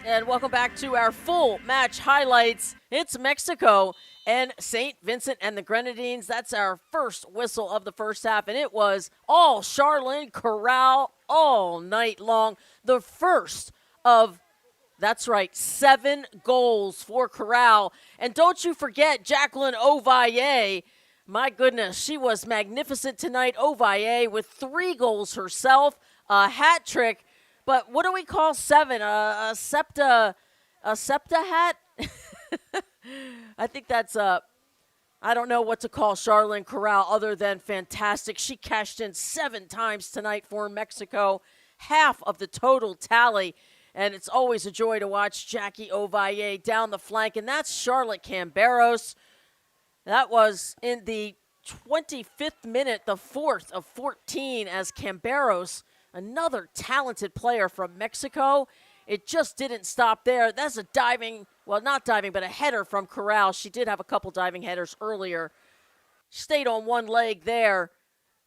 And welcome back to our full match highlights. It's Mexico and St. Vincent and the Grenadines. That's our first whistle of the first half, and it was all Charlene Corral all night long. The first of, that's right, 7 goals for Corral. And don't you forget Jacqueline Ovalle. My goodness, she was magnificent tonight. Ovalle with 3 goals herself, a hat trick. But what do we call 7? A septa hat? I think that's I don't know what to call Charlene Corral other than fantastic. She cashed in 7 times tonight for Mexico, half of the total tally. And it's always a joy to watch Jackie Ovalle down the flank. And that's Charlotte Camberos. That was in the 25th minute, the 4th of 14, as Camberos, another talented player from Mexico. It just didn't stop there. That's a diving, well, not diving, but a header from Corral. She did have a couple diving headers earlier. Stayed on one leg there.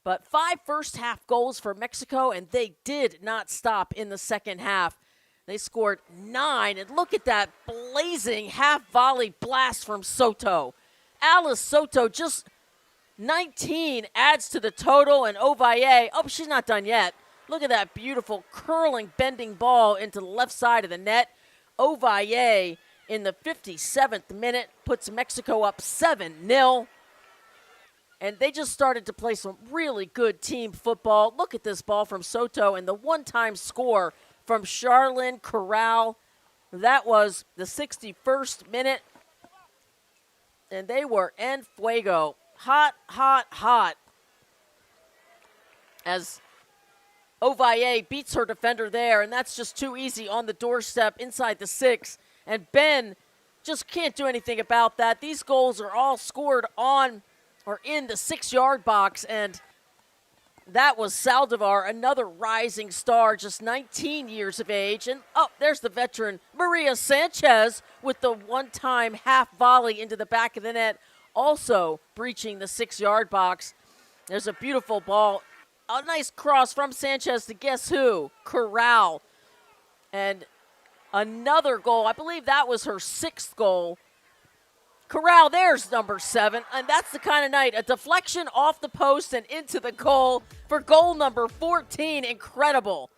But 5 first-half goals for Mexico, and they did not stop in the second half. They scored 9, and look at that blazing half-volley blast from Soto. Alice Soto, just 19, adds to the total, and Ovalle, oh, she's not done yet. Look at that beautiful curling, bending ball into the left side of the net. Ovalle in the 57th minute puts Mexico up 7-0. And they just started to play some really good team football. Look at this ball from Soto and the one-time score from Charlene Corral. That was the 61st minute. And they were en fuego. Hot, hot, hot. As Ovalle beats her defender there, and that's just too easy on the doorstep inside the 6. And Ben just can't do anything about that. These goals are all scored on or in the 6-yard box, and that was Saldivar, another rising star, just 19 years of age. And, there's the veteran Maria Sanchez with the one-time half volley into the back of the net, also breaching the 6-yard box. There's a beautiful ball. A nice cross from Sanchez to guess who? Corral. And another goal. I believe that was her 6th goal. Corral, there's number 7. And that's the kind of night. A deflection off the post and into the goal for goal number 14. Incredible.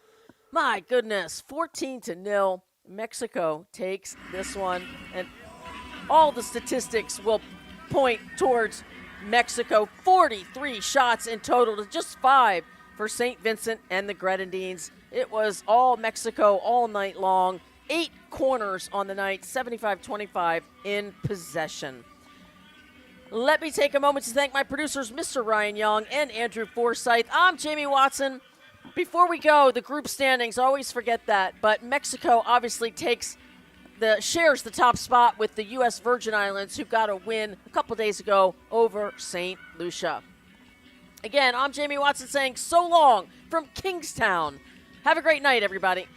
My goodness. 14-0. Mexico takes this one. And all the statistics will point towards Mexico. 43 shots in total to just 5 for St. Vincent and the Grenadines. It was all Mexico all night long. 8 corners on the night, 75-25 in possession. Let me take a moment to thank my producers, Mr. Ryan Young and Andrew Forsyth. I'm Jamie Watson. Before we go, the group standings, always forget that, but Mexico obviously shares the top spot with the U.S. Virgin Islands, who got a win a couple days ago over St. Lucia. Again, I'm Jamie Watson saying so long from Kingstown. Have a great night, everybody.